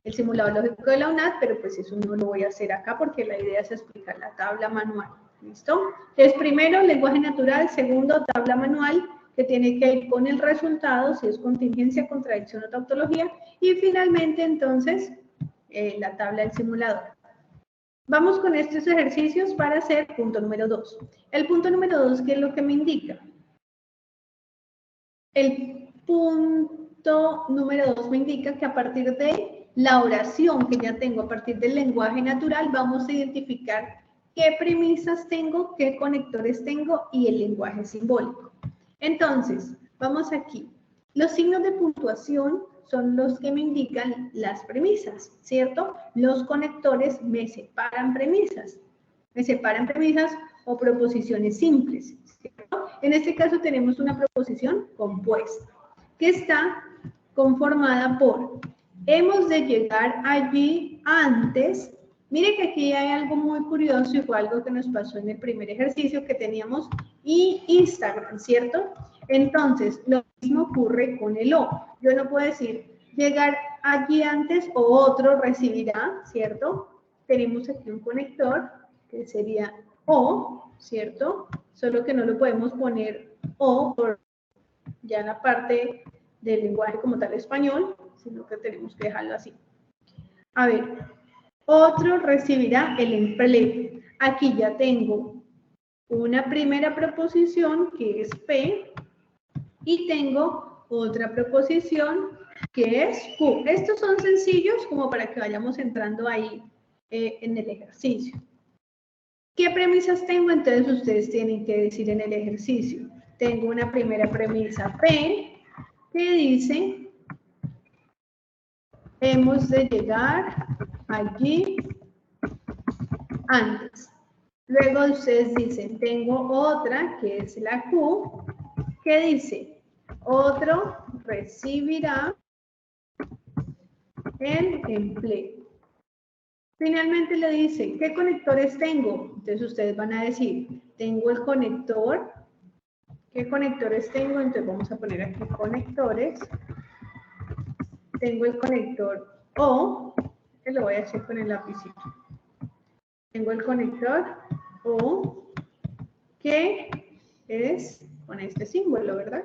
el simulador lógico de la UNAD, pero pues eso no lo voy a hacer acá porque la idea es explicar la tabla manual. ¿Listo? Entonces, primero, lenguaje natural. Segundo, tabla manual, que tiene que ir con el resultado, si es contingencia, contradicción o tautología. Y finalmente, entonces, la tabla del simulador. Vamos con estos ejercicios para hacer punto número 2. El punto número 2, ¿qué es lo que me indica? El punto número 2 me indica que a partir de la oración que ya tengo, a partir del lenguaje natural, vamos a identificar qué premisas tengo, qué conectores tengo y el lenguaje simbólico. Entonces, vamos aquí. Los signos de puntuación son los que me indican las premisas, ¿cierto? Los conectores me separan premisas. Me separan premisas o proposiciones simples, ¿cierto? En este caso tenemos una proposición compuesta, que está conformada por hemos de llegar allí antes. Mire que aquí hay algo muy curioso y fue algo que nos pasó en el primer ejercicio que teníamos y Instagram, ¿cierto? Entonces, lo mismo ocurre con el O. Yo no puedo decir llegar allí antes o otro recibirá, ¿cierto? Tenemos aquí un conector que sería O, ¿cierto? Solo que no lo podemos poner O por ya en la parte del lenguaje como tal español, sino que tenemos que dejarlo así. A ver, otro recibirá el empleo. Aquí ya tengo una primera proposición que es P y tengo otra proposición que es Q. Estos son sencillos como para que vayamos entrando ahí en el ejercicio. ¿Qué premisas tengo? Entonces ustedes tienen que decir en el ejercicio. Tengo una primera premisa P que dice: hemos de llegar allí antes. Luego ustedes dicen, tengo otra que es la Q que dice: otro recibirá el empleo. Finalmente le dice, ¿qué conectores tengo? Entonces ustedes van a decir, tengo el conector. ¿Qué conectores tengo? Entonces vamos a poner aquí conectores. Tengo el conector O, que lo voy a hacer con el lapicito. Tengo el conector O, que es con este símbolo, ¿verdad?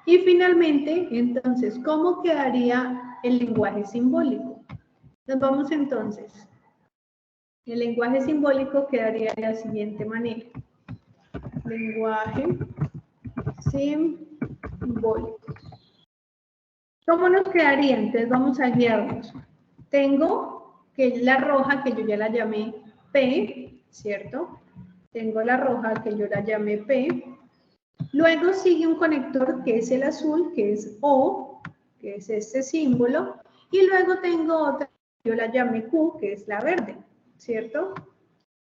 Y finalmente, entonces, ¿cómo quedaría el lenguaje simbólico? Nos vamos entonces. El lenguaje simbólico quedaría de la siguiente manera. Lenguaje simbólico. ¿Cómo nos quedaría? Entonces vamos a guiarnos. Tengo que la roja, que yo ya la llamé P, ¿cierto? Tengo la roja, que yo la llamé P. Luego sigue un conector que es el azul, que es O, que es este símbolo. Y luego tengo otra, yo la llamé Q, que es la verde, ¿cierto?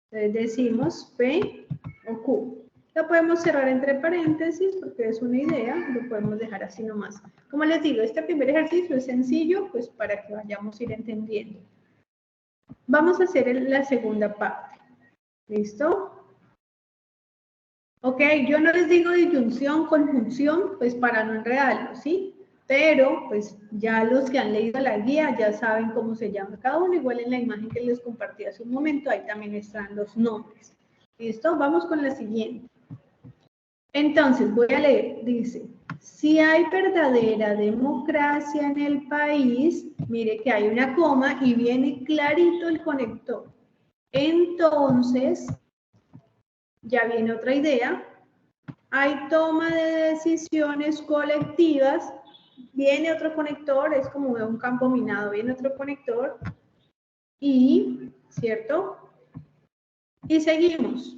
Entonces decimos P o Q. Lo podemos cerrar entre paréntesis porque es una idea, lo podemos dejar así nomás. Como les digo, este primer ejercicio es sencillo, pues para que vayamos a ir entendiendo. Vamos a hacer la segunda parte. ¿Listo? Ok, yo no les digo disyunción, conjunción, pues para no enredarlo, ¿sí? Pero, pues, ya los que han leído la guía ya saben cómo se llama cada uno. Igual en la imagen que les compartí hace un momento, ahí también están los nombres. ¿Listo? Vamos con la siguiente. Entonces, voy a leer. Dice, si hay verdadera democracia en el país, mire que hay una coma y viene clarito el conector. Entonces, ya viene otra idea. Hay toma de decisiones colectivas. Viene otro conector, es como un campo minado. Viene otro conector. Y, ¿cierto? Y seguimos.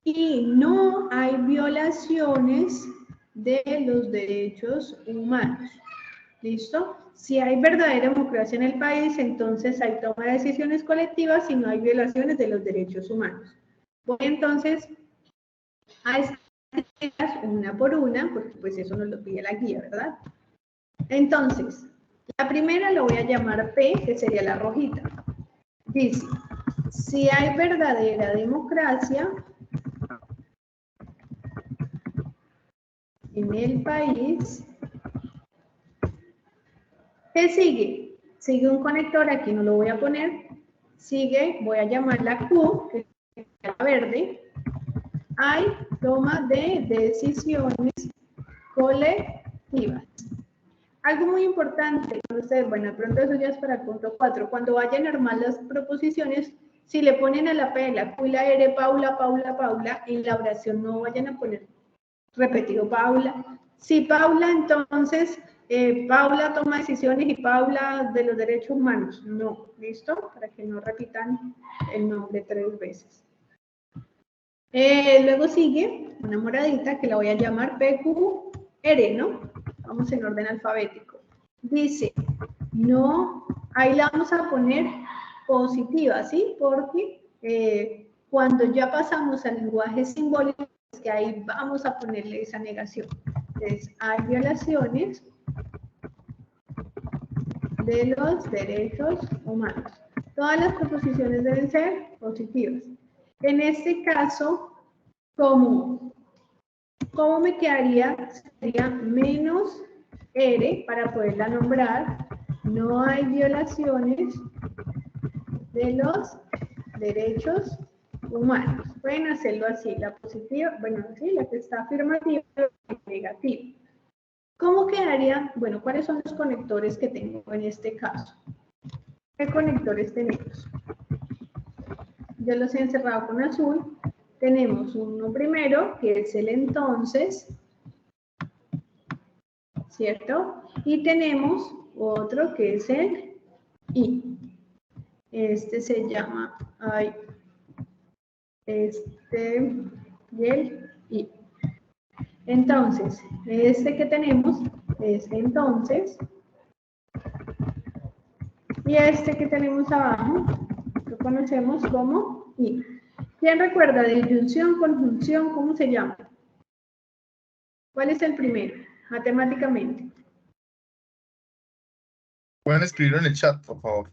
Y no hay violaciones de los derechos humanos. ¿Listo? Si hay verdadera democracia en el país, entonces hay toma de decisiones colectivas y no hay violaciones de los derechos humanos. Voy entonces a estas una por una, porque pues eso nos lo pide la guía, ¿verdad? Entonces, la primera lo voy a llamar P, que sería la rojita. Dice, si hay verdadera democracia en el país, ¿qué sigue? Sigue un conector, aquí no lo voy a poner. Sigue, voy a llamarla Q, que es la verde. Hay toma de decisiones colectivas. Algo muy importante, ustedes, bueno, de pronto eso ya es para el punto 4. Cuando vayan a armar las proposiciones, si le ponen a la P, la Q y la R, Paula, Paula, Paula, en la oración no vayan a poner repetido Paula. Si Paula, entonces, Paula toma decisiones y Paula de los derechos humanos. No, ¿listo? Para que no repitan el nombre 3 veces. Luego sigue una moradita que la voy a llamar PQR, ¿no? Vamos en orden alfabético. Dice, no, ahí la vamos a poner positiva, ¿sí? Porque cuando ya pasamos al lenguaje simbólico, es que ahí vamos a ponerle esa negación. Entonces, hay violaciones de los derechos humanos. Todas las proposiciones deben ser positivas. En este caso, ¿cómo me quedaría? Sería menos R para poderla nombrar. No hay violaciones de los derechos humanos. Pueden hacerlo así, la positiva, bueno, sí, la que está afirmativa y la negativa. ¿Cómo quedaría? Bueno, ¿cuáles son los conectores que tengo en este caso? ¿Qué conectores tenemos? Yo los he encerrado con azul. Tenemos uno primero, que es el entonces, ¿cierto? Y tenemos otro que es el y. Este se llama, y el y. Entonces, este que tenemos es entonces. Y este que tenemos abajo, lo conocemos como y. ¿Quién recuerda disyunción, conjunción, cómo se llama? ¿Cuál es el primero, matemáticamente? Pueden escribirlo en el chat, por favor.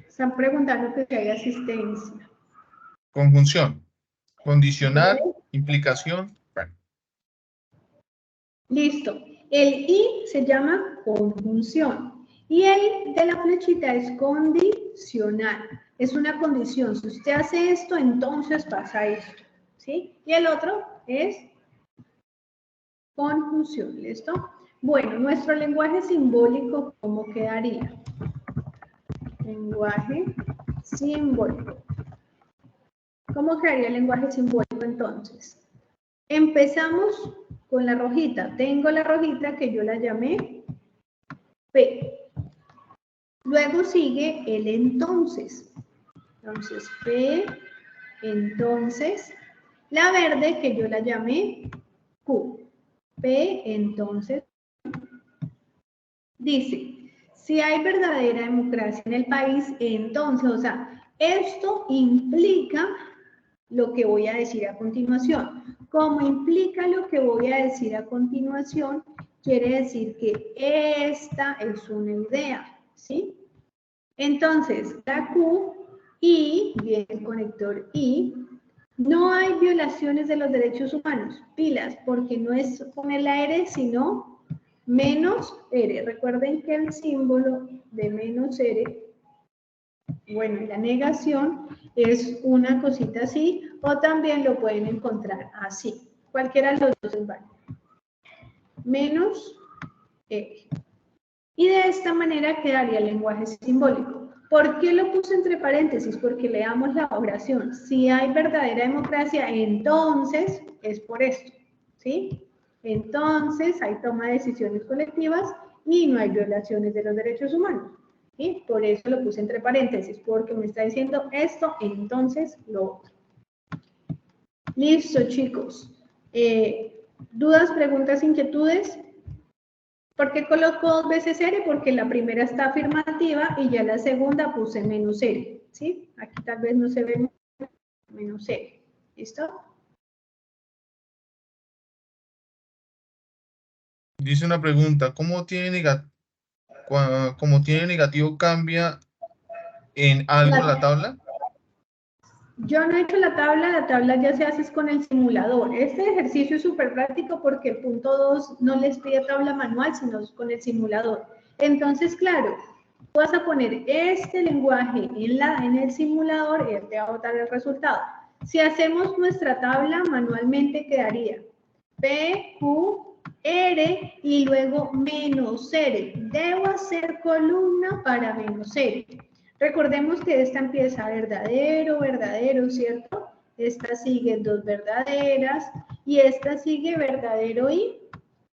Están preguntando que si hay asistencia. Conjunción, condicional, implicación. Bueno, Listo. El y se llama conjunción. Y el de la flechita es condicional. Es una condición. Si usted hace esto, entonces pasa esto. ¿Sí? Y el otro es conjunción. ¿Listo? Bueno, nuestro lenguaje simbólico, ¿cómo quedaría? Lenguaje simbólico. ¿Cómo quedaría el lenguaje simbólico entonces? Empezamos con la rojita. Tengo la rojita que yo la llamé P. Luego sigue el entonces. Entonces, P, entonces. La verde que yo la llamé Q. P, entonces. Dice, si hay verdadera democracia en el país, entonces, o sea, esto implica lo que voy a decir a continuación. Como implica lo que voy a decir a continuación, quiere decir que esta es una idea, ¿sí? Entonces, la Q, y, viene el conector y, no hay violaciones de los derechos humanos, pilas, porque no es poner la R, sino menos R. Recuerden que el símbolo de menos R, bueno, la negación es una cosita así, o también lo pueden encontrar así. Cualquiera de los dos es válido. Menos R. Y de esta manera quedaría el lenguaje simbólico. ¿Por qué lo puse entre paréntesis? Porque leamos la oración. Si hay verdadera democracia, entonces es por esto, ¿sí? Entonces hay toma de decisiones colectivas y no hay violaciones de los derechos humanos. ¿Sí? Por eso lo puse entre paréntesis, porque me está diciendo esto, entonces lo otro. Listo, chicos. ¿Dudas, preguntas, inquietudes? ¿Por qué coloco dos veces R? Porque la primera está afirmativa y ya la segunda puse menos R. ¿Sí? Aquí tal vez no se ve menos R. ¿Listo? dice una pregunta, ¿cómo tiene negativo cambia en algo la tabla? Yo no he hecho la tabla ya se hace con el simulador. Este ejercicio es súper práctico porque el punto 2 no les pide tabla manual, sino con el simulador. Entonces, claro, vas a poner este lenguaje en el simulador y él te va a botar el resultado. Si hacemos nuestra tabla, manualmente quedaría P, Q, R y luego menos R. Debo hacer columna para menos R. Recordemos que esta empieza verdadero, verdadero, ¿cierto? Esta sigue dos verdaderas y esta sigue verdadero y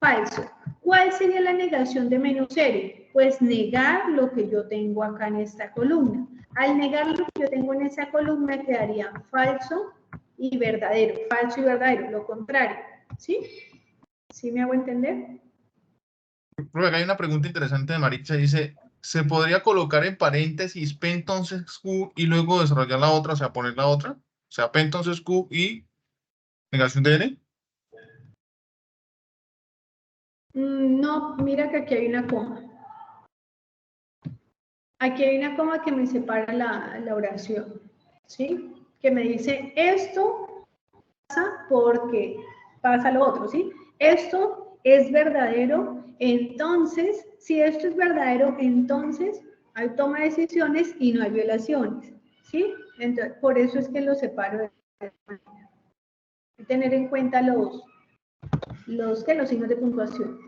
falso. ¿Cuál sería la negación de menos R? Pues negar lo que yo tengo acá en esta columna. Al negar lo que yo tengo en esa columna quedaría falso y verdadero. Falso y verdadero, lo contrario. ¿Sí? ¿Sí me hago entender? Acá hay una pregunta interesante de Maritza, dice, ¿se podría colocar en paréntesis P entonces Q y luego desarrollar la otra, o sea, poner la otra? O sea, P entonces Q y negación de N. No, mira que aquí hay una coma. Aquí hay una coma que me separa la oración, ¿sí? Que me dice, esto pasa porque pasa lo otro, ¿sí? Esto es verdadero, entonces, si esto es verdadero, entonces hay toma de decisiones y no hay violaciones, ¿sí? Entonces, por eso es que lo separo de esta manera. Hay que tener en cuenta los signos de puntuación.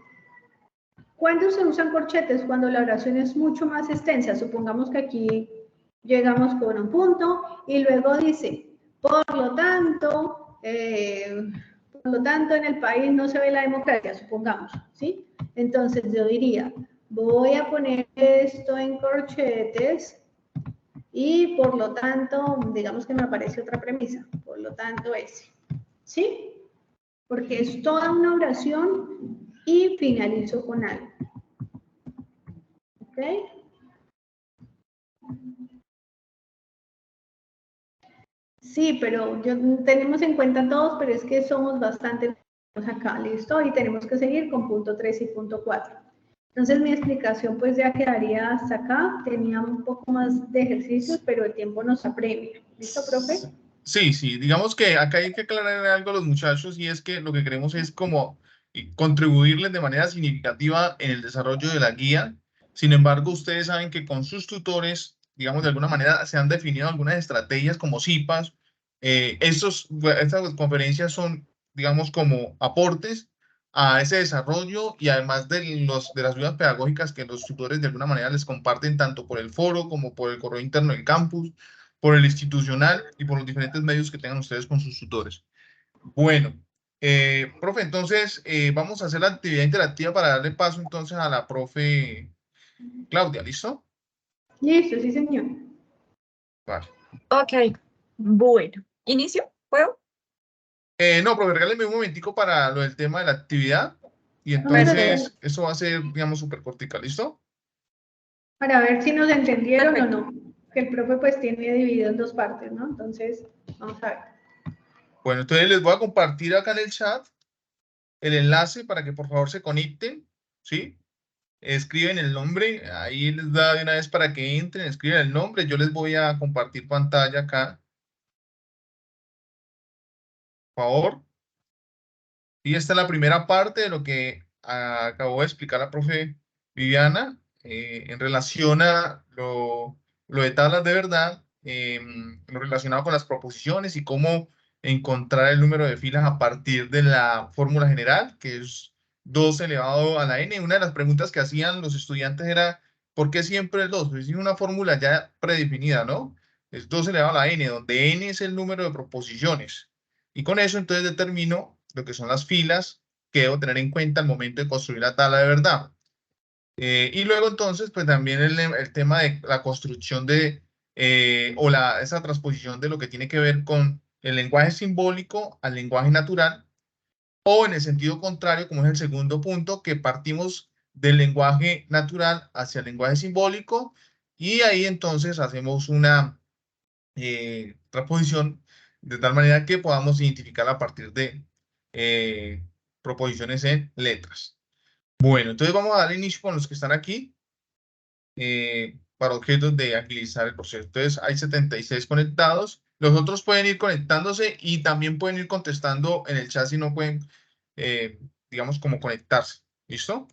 ¿Cuándo se usan corchetes? Cuando la oración es mucho más extensa. Supongamos que aquí llegamos con un punto y luego dice, por lo tanto, en el país no se ve la democracia, supongamos, ¿sí? Entonces yo diría, voy a poner esto en corchetes y por lo tanto, digamos que me aparece otra premisa, por lo tanto ese, ¿sí? Porque es toda una oración y finalizo con algo. ¿Ok? Sí, pero tenemos en cuenta todos, pero es que somos bastante acá, ¿listo? Y tenemos que seguir con punto 3 y punto 4. Entonces mi explicación pues ya quedaría hasta acá. Tenía un poco más de ejercicios, pero el tiempo nos apremia. ¿Listo, profe? Sí, sí, digamos que acá hay que aclarar algo a los muchachos y es que lo que queremos es como contribuirles de manera significativa en el desarrollo de la guía. Sin embargo, ustedes saben que con sus tutores, digamos, de alguna manera se han definido algunas estrategias como CIPAS. Estas conferencias son, digamos, como aportes a ese desarrollo y además de las ayudas pedagógicas que los tutores de alguna manera les comparten tanto por el foro como por el correo interno del campus, por el institucional y por los diferentes medios que tengan ustedes con sus tutores. Bueno, profe, entonces vamos a hacer la actividad interactiva para darle paso entonces a la profe Claudia, ¿listo? Listo, sí, señor. Vale. Ok, bueno. ¿Inicio? ¿Puedo? No, profe, regáleme un momentico para lo del tema de la actividad y Número entonces dos. eso va a ser, digamos, súper cortica, ¿listo? Para ver si nos entendieron Perfecto. o no. Que el profe pues tiene dividido en dos partes, ¿no? Entonces, vamos a ver. Bueno, entonces les voy a compartir acá en el chat el enlace para que por favor se conecten, ¿sí? Escriben el nombre, ahí les da de una vez para que entren, escriben el nombre, yo les voy a compartir pantalla acá, por favor. Y esta es la primera parte de lo que acabó de explicar la profe Viviana en relación a lo de tablas de verdad, lo relacionado con las proposiciones y cómo encontrar el número de filas a partir de la fórmula general, que es 2 elevado a la n. Una de las preguntas que hacían los estudiantes era, ¿por qué siempre el 2? Pues es una fórmula ya predefinida, ¿no? Es 2 elevado a la n, donde n es el número de proposiciones. Y con eso entonces determino lo que son las filas que debo tener en cuenta al momento de construir la tabla de verdad. Y luego entonces, pues también el tema de la construcción de, esa transposición de lo que tiene que ver con el lenguaje simbólico al lenguaje natural, o en el sentido contrario, como es el segundo punto, que partimos del lenguaje natural hacia el lenguaje simbólico, y ahí entonces hacemos una transposición de tal manera que podamos identificar a partir de proposiciones en letras. Bueno, entonces vamos a dar inicio con los que están aquí para objetos de agilizar el proceso. Entonces hay 76 conectados. Los otros pueden ir conectándose y también pueden ir contestando en el chat si no pueden, digamos, como conectarse. ¿Listo?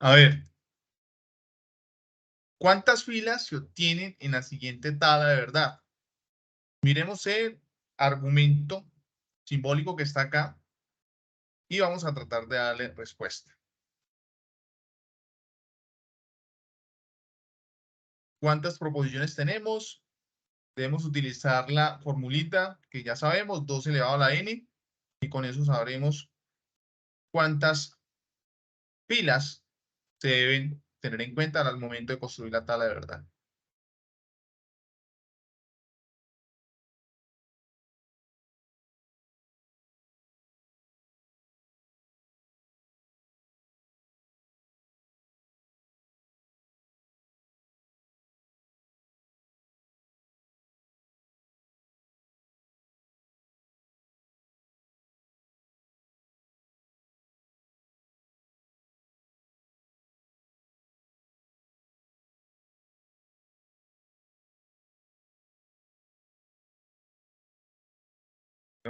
A ver. ¿Cuántas filas se obtienen en la siguiente tabla de verdad? Miremos el argumento simbólico que está acá y vamos a tratar de darle respuesta. ¿Cuántas proposiciones tenemos? Debemos utilizar la formulita que ya sabemos, 2 elevado a la n, y con eso sabremos cuántas filas se deben tener en cuenta al momento de construir la tabla de verdad.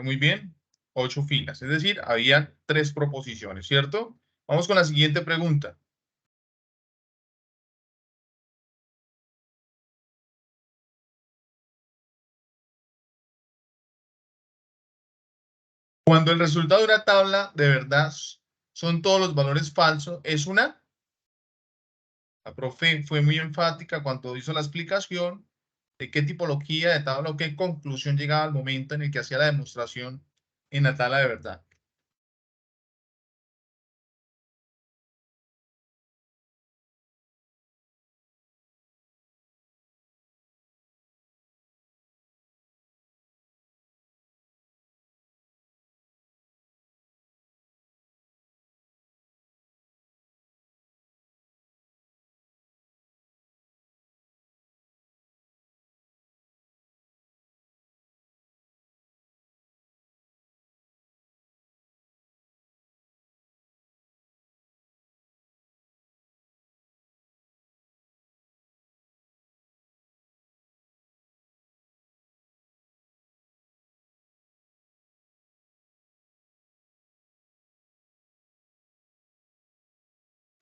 Muy bien, 8 filas, es decir, había 3 proposiciones, ¿cierto? Vamos con la siguiente pregunta. Cuando el resultado de una tabla de verdad son todos los valores falsos, es una. La profe fue muy enfática cuando hizo la explicación de qué tipología de tabla o qué conclusión llegaba al momento en el que hacía la demostración en la tabla de verdad.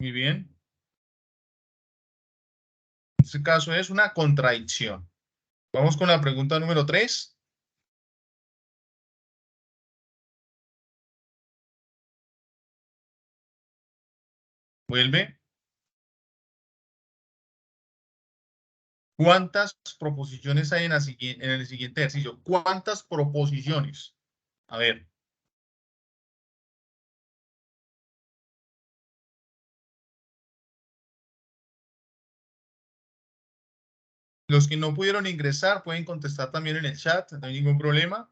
Muy bien. En este caso es una contradicción. Vamos con la pregunta número 3. Vuelve. ¿Cuántas proposiciones hay en el siguiente ejercicio? ¿Cuántas proposiciones? A ver. Los que no pudieron ingresar pueden contestar también en el chat, no hay ningún problema.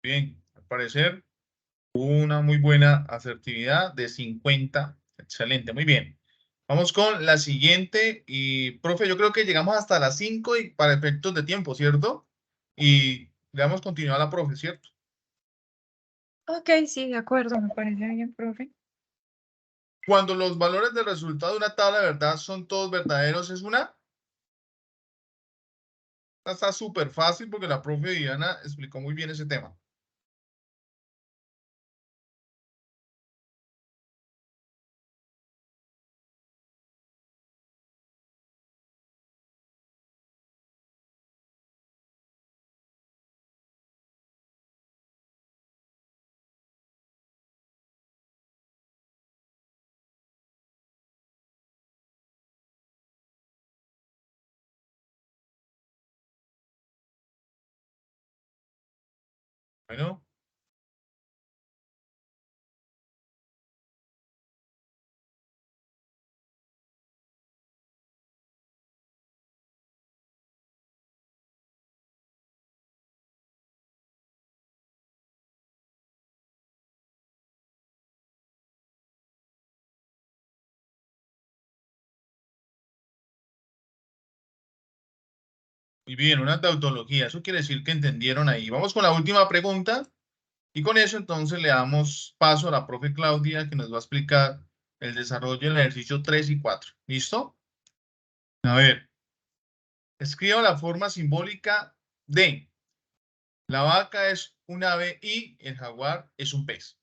Bien, al parecer una muy buena asertividad de 50. Excelente, muy bien. Vamos con la siguiente. Y, profe, yo creo que llegamos hasta las 5 y para efectos de tiempo, ¿cierto? Y le damos continuidad a la profe, ¿cierto? Ok, sí, de acuerdo, me parece bien, profe. Cuando los valores del resultado de una tabla de verdad son todos verdaderos, es una. Esta está súper fácil porque la profe Diana explicó muy bien ese tema. Bueno, muy bien, una tautología. Eso quiere decir que entendieron ahí. Vamos con la última pregunta. Y con eso entonces le damos paso a la profe Claudia que nos va a explicar el desarrollo del ejercicio 3 y 4. ¿Listo? A ver, escriba la forma simbólica de la vaca es un ave y el jaguar es un pez.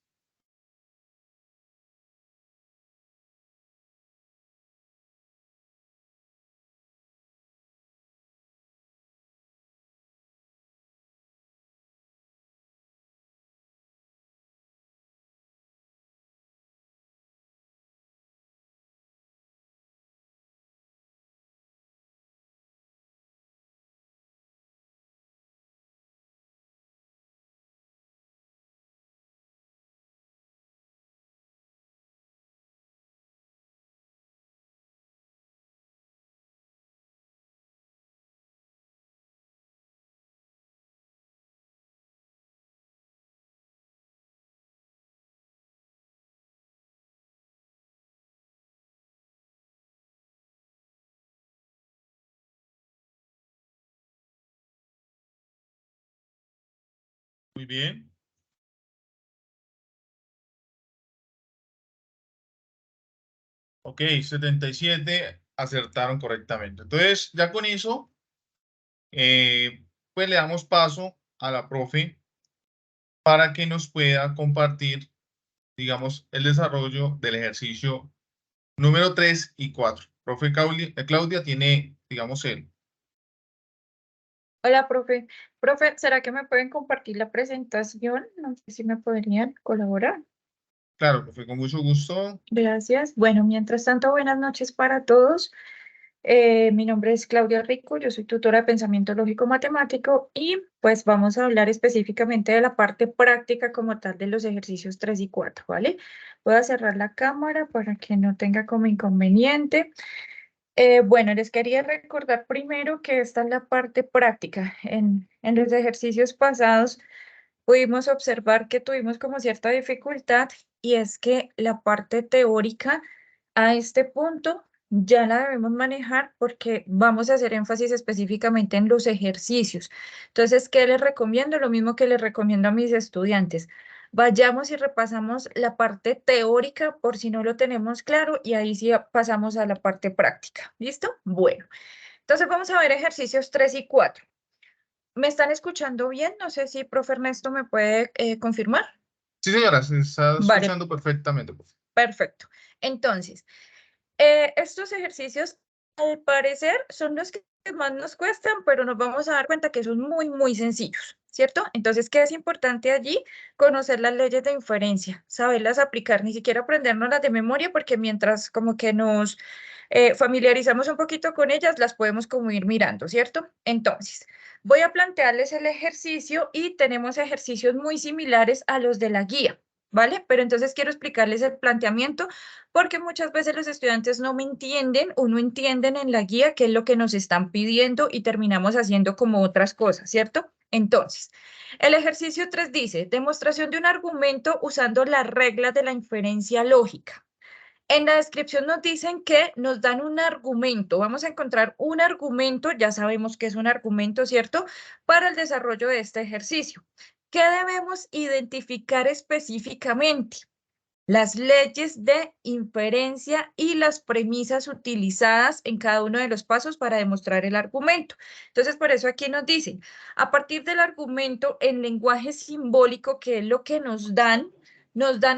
Muy bien. Ok, 77 acertaron correctamente. Entonces, ya con eso, pues le damos paso a la profe para que nos pueda compartir, digamos, el desarrollo del ejercicio número 3 y 4. Profe Claudia tiene, digamos, el. Hola, profe. Profe, ¿será que me pueden compartir la presentación? No sé si me podrían colaborar. Claro, profe, con mucho gusto. Gracias. Bueno, mientras tanto, buenas noches para todos. Mi nombre es Claudia Rico, yo soy tutora de pensamiento lógico matemático y pues vamos a hablar específicamente de la parte práctica como tal de los ejercicios 3 y 4, ¿vale? Voy a cerrar la cámara para que no tenga como inconveniente. Bueno, les quería recordar primero que esta es la parte práctica. En los ejercicios pasados pudimos observar que tuvimos como cierta dificultad y es que la parte teórica a este punto ya la debemos manejar porque vamos a hacer énfasis específicamente en los ejercicios. Entonces, ¿qué les recomiendo? Lo mismo que les recomiendo a mis estudiantes. Vayamos y repasamos la parte teórica por si no lo tenemos claro y ahí sí pasamos a la parte práctica. ¿Listo? Bueno, entonces vamos a ver ejercicios 3 y 4. ¿Me están escuchando bien? No sé si profe Ernesto me puede confirmar. Sí, señora, se está Vale, escuchando perfectamente, profe. perfecto. Entonces, estos ejercicios, al parecer, son los que más nos cuestan, pero nos vamos a dar cuenta que son muy, muy sencillos, ¿cierto? Entonces, ¿qué es importante allí? Conocer las leyes de inferencia, saberlas aplicar, ni siquiera aprendernoslas de memoria, porque mientras como que nos familiarizamos un poquito con ellas, las podemos como ir mirando, ¿cierto? Entonces, voy a plantearles el ejercicio y tenemos ejercicios muy similares a los de la guía, ¿vale? Pero entonces quiero explicarles el planteamiento porque muchas veces los estudiantes no me entienden o no entienden en la guía qué es lo que nos están pidiendo y terminamos haciendo como otras cosas, ¿cierto? Entonces, el ejercicio 3 dice, demostración de un argumento usando las reglas de la inferencia lógica. En la descripción nos dicen que nos dan un argumento. Vamos a encontrar un argumento, ya sabemos que es un argumento, ¿cierto? Para el desarrollo de este ejercicio. ¿Qué debemos identificar específicamente? Las leyes de inferencia y las premisas utilizadas en cada uno de los pasos para demostrar el argumento. Entonces, por eso aquí nos dicen, a partir del argumento en lenguaje simbólico, que es lo que nos dan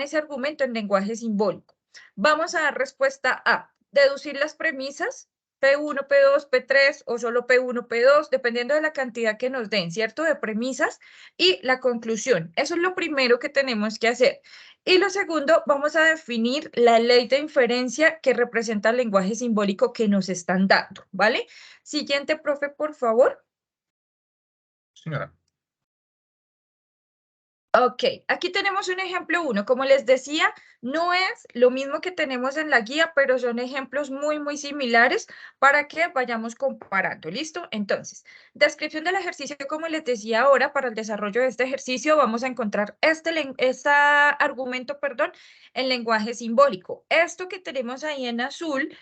ese argumento en lenguaje simbólico. Vamos a dar respuesta a deducir las premisas, P1, P2, P3 o solo P1, P2, dependiendo de la cantidad que nos den, ¿cierto? De premisas y la conclusión. Eso es lo primero que tenemos que hacer. Y lo segundo, vamos a definir la ley de inferencia que representa el lenguaje simbólico que nos están dando, ¿vale? Siguiente, profe, por favor. Señora. Ok, aquí tenemos un ejemplo 1. Como les decía, no es lo mismo que tenemos en la guía, pero son ejemplos muy, muy similares para que vayamos comparando. ¿Listo? Entonces, descripción del ejercicio, como les decía ahora, para el desarrollo de este ejercicio vamos a encontrar este argumento, en lenguaje simbólico. Esto que tenemos ahí en azul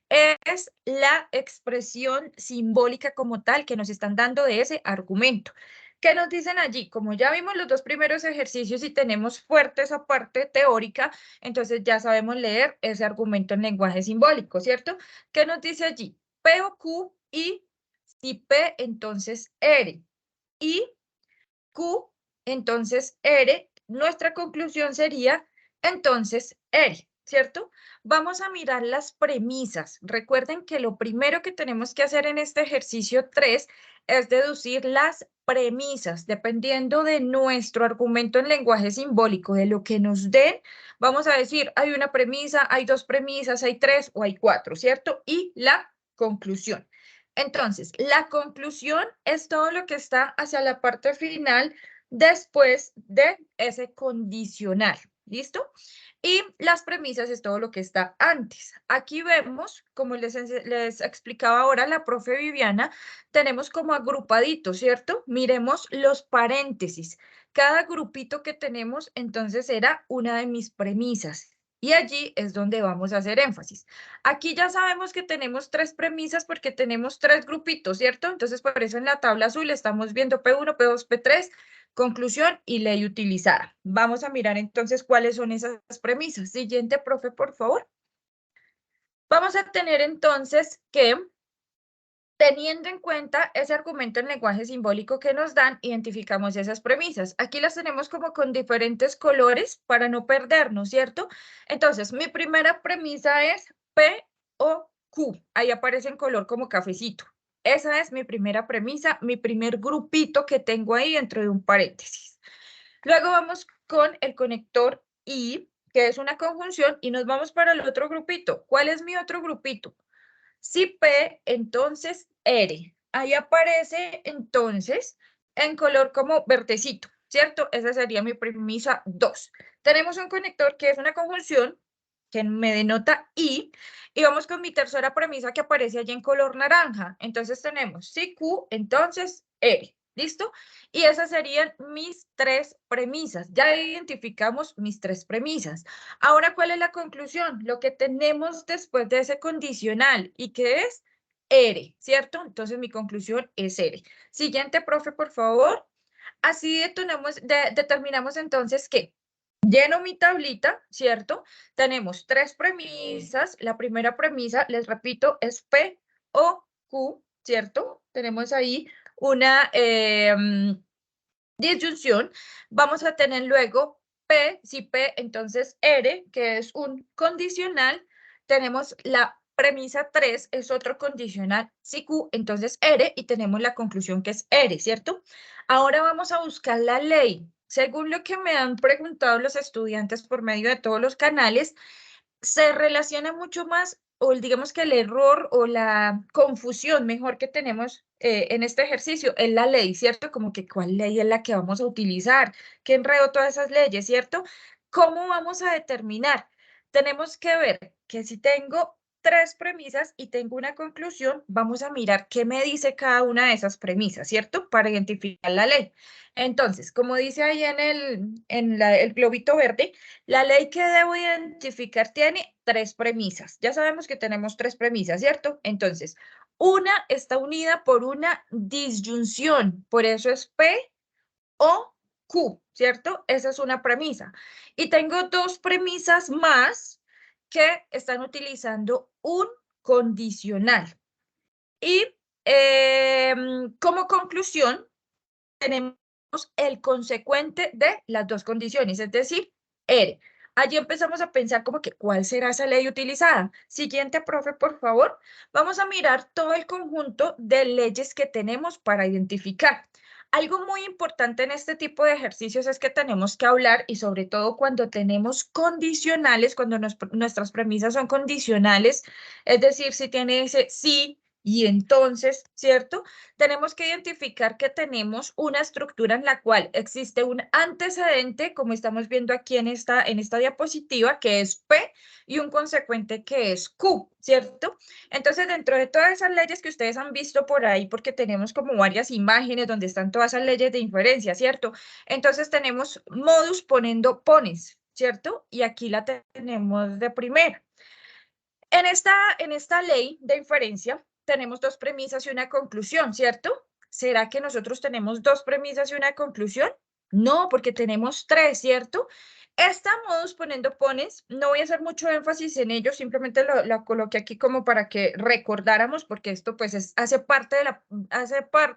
es la expresión simbólica como tal que nos están dando de ese argumento. ¿Qué nos dicen allí? Como ya vimos los dos primeros ejercicios y tenemos fuerte esa parte teórica, entonces ya sabemos leer ese argumento en lenguaje simbólico, ¿cierto? ¿Qué nos dice allí? P o Q y si P, entonces R. Y Q, entonces R. Nuestra conclusión sería, entonces R, ¿cierto? Vamos a mirar las premisas. Recuerden que lo primero que tenemos que hacer en este ejercicio 3 es deducir las premisas. Dependiendo de nuestro argumento en lenguaje simbólico, de lo que nos den, vamos a decir, hay una premisa, hay dos premisas, hay tres o hay cuatro, ¿cierto? Y la conclusión. Entonces, la conclusión es todo lo que está hacia la parte final después de ese condicional. ¿Listo? Y las premisas es todo lo que está antes. Aquí vemos, como les explicaba ahora la profe Viviana, tenemos como agrupaditos, ¿cierto? Miremos los paréntesis. Cada grupito que tenemos, entonces, era una de mis premisas. Y allí es donde vamos a hacer énfasis. Aquí ya sabemos que tenemos 3 premisas porque tenemos 3 grupitos, ¿cierto? Entonces, por eso en la tabla azul estamos viendo P1, P2, P3, conclusión y ley utilizada. Vamos a mirar entonces cuáles son esas premisas. Siguiente, profe, por favor. Vamos a tener entonces que, teniendo en cuenta ese argumento en lenguaje simbólico que nos dan, identificamos esas premisas. Aquí las tenemos como con diferentes colores para no perdernos, ¿cierto? Entonces, mi primera premisa es P o Q. Ahí aparece en color como cafecito. Esa es mi primera premisa, mi primer grupito que tengo ahí dentro de un paréntesis. Luego vamos con el conector I, que es una conjunción, y nos vamos para el otro grupito. ¿Cuál es mi otro grupito? Si P, entonces R. Ahí aparece entonces en color como verdecito, ¿cierto? Esa sería mi premisa 2. Tenemos un conector que es una conjunción que me denota I, y vamos con mi tercera premisa que aparece allí en color naranja. Entonces tenemos si Q, entonces R. ¿Listo? Y esas serían mis 3 premisas. Ya identificamos mis 3 premisas. Ahora, ¿cuál es la conclusión? Lo que tenemos después de ese condicional, y que es R, ¿cierto? Entonces mi conclusión es R. Siguiente, profe, por favor. Así determinamos entonces que lleno mi tablita, ¿cierto? Tenemos 3 premisas. La primera premisa, les repito, es P o Q, ¿cierto? Tenemos ahí una disyunción. Vamos a tener luego P, si P, entonces R, que es un condicional. Tenemos la premisa 3, es otro condicional, si Q, entonces R, y tenemos la conclusión que es R, ¿cierto? Ahora vamos a buscar la ley. Según lo que me han preguntado los estudiantes por medio de todos los canales, se relaciona mucho más, o digamos que el error o la confusión mejor que tenemos en este ejercicio es la ley, ¿cierto? Como que cuál ley es la que vamos a utilizar, qué enredo todas esas leyes, ¿cierto? ¿Cómo vamos a determinar? Tenemos que ver que si tengo 3 premisas y tengo una conclusión, vamos a mirar qué me dice cada una de esas premisas, ¿cierto? Para identificar la ley. Entonces, como dice ahí el globito verde, la ley que debo identificar tiene 3 premisas. Ya sabemos que tenemos 3 premisas, ¿cierto? Entonces, una está unida por una disyunción, por eso es P o Q, ¿cierto? Esa es una premisa. Y tengo 2 premisas más que están utilizando un condicional. Y como conclusión, tenemos el consecuente de las 2 condiciones, es decir, R. Allí empezamos a pensar como que, ¿cuál será esa ley utilizada? Siguiente, profe, por favor. Vamos a mirar todo el conjunto de leyes que tenemos para identificar. Algo muy importante en este tipo de ejercicios es que tenemos que hablar, y sobre todo cuando tenemos condicionales, cuando nuestras premisas son condicionales, es decir, si tiene ese sí y entonces, ¿cierto? Tenemos que identificar que tenemos una estructura en la cual existe un antecedente, como estamos viendo aquí en esta diapositiva, que es P, y un consecuente que es Q, ¿cierto? Entonces, dentro de todas esas leyes que ustedes han visto por ahí, porque tenemos como varias imágenes donde están todas esas leyes de inferencia, ¿cierto? Entonces, tenemos modus ponendo pones, ¿cierto? Y aquí la tenemos de primera. En esta ley de inferencia tenemos 2 premisas y una conclusión, ¿cierto? ¿Será que nosotros tenemos 2 premisas y una conclusión? No, porque tenemos 3, ¿cierto? Esta modus ponendo pones, no voy a hacer mucho énfasis en ello, simplemente la coloqué aquí como para que recordáramos, porque esto pues hace parte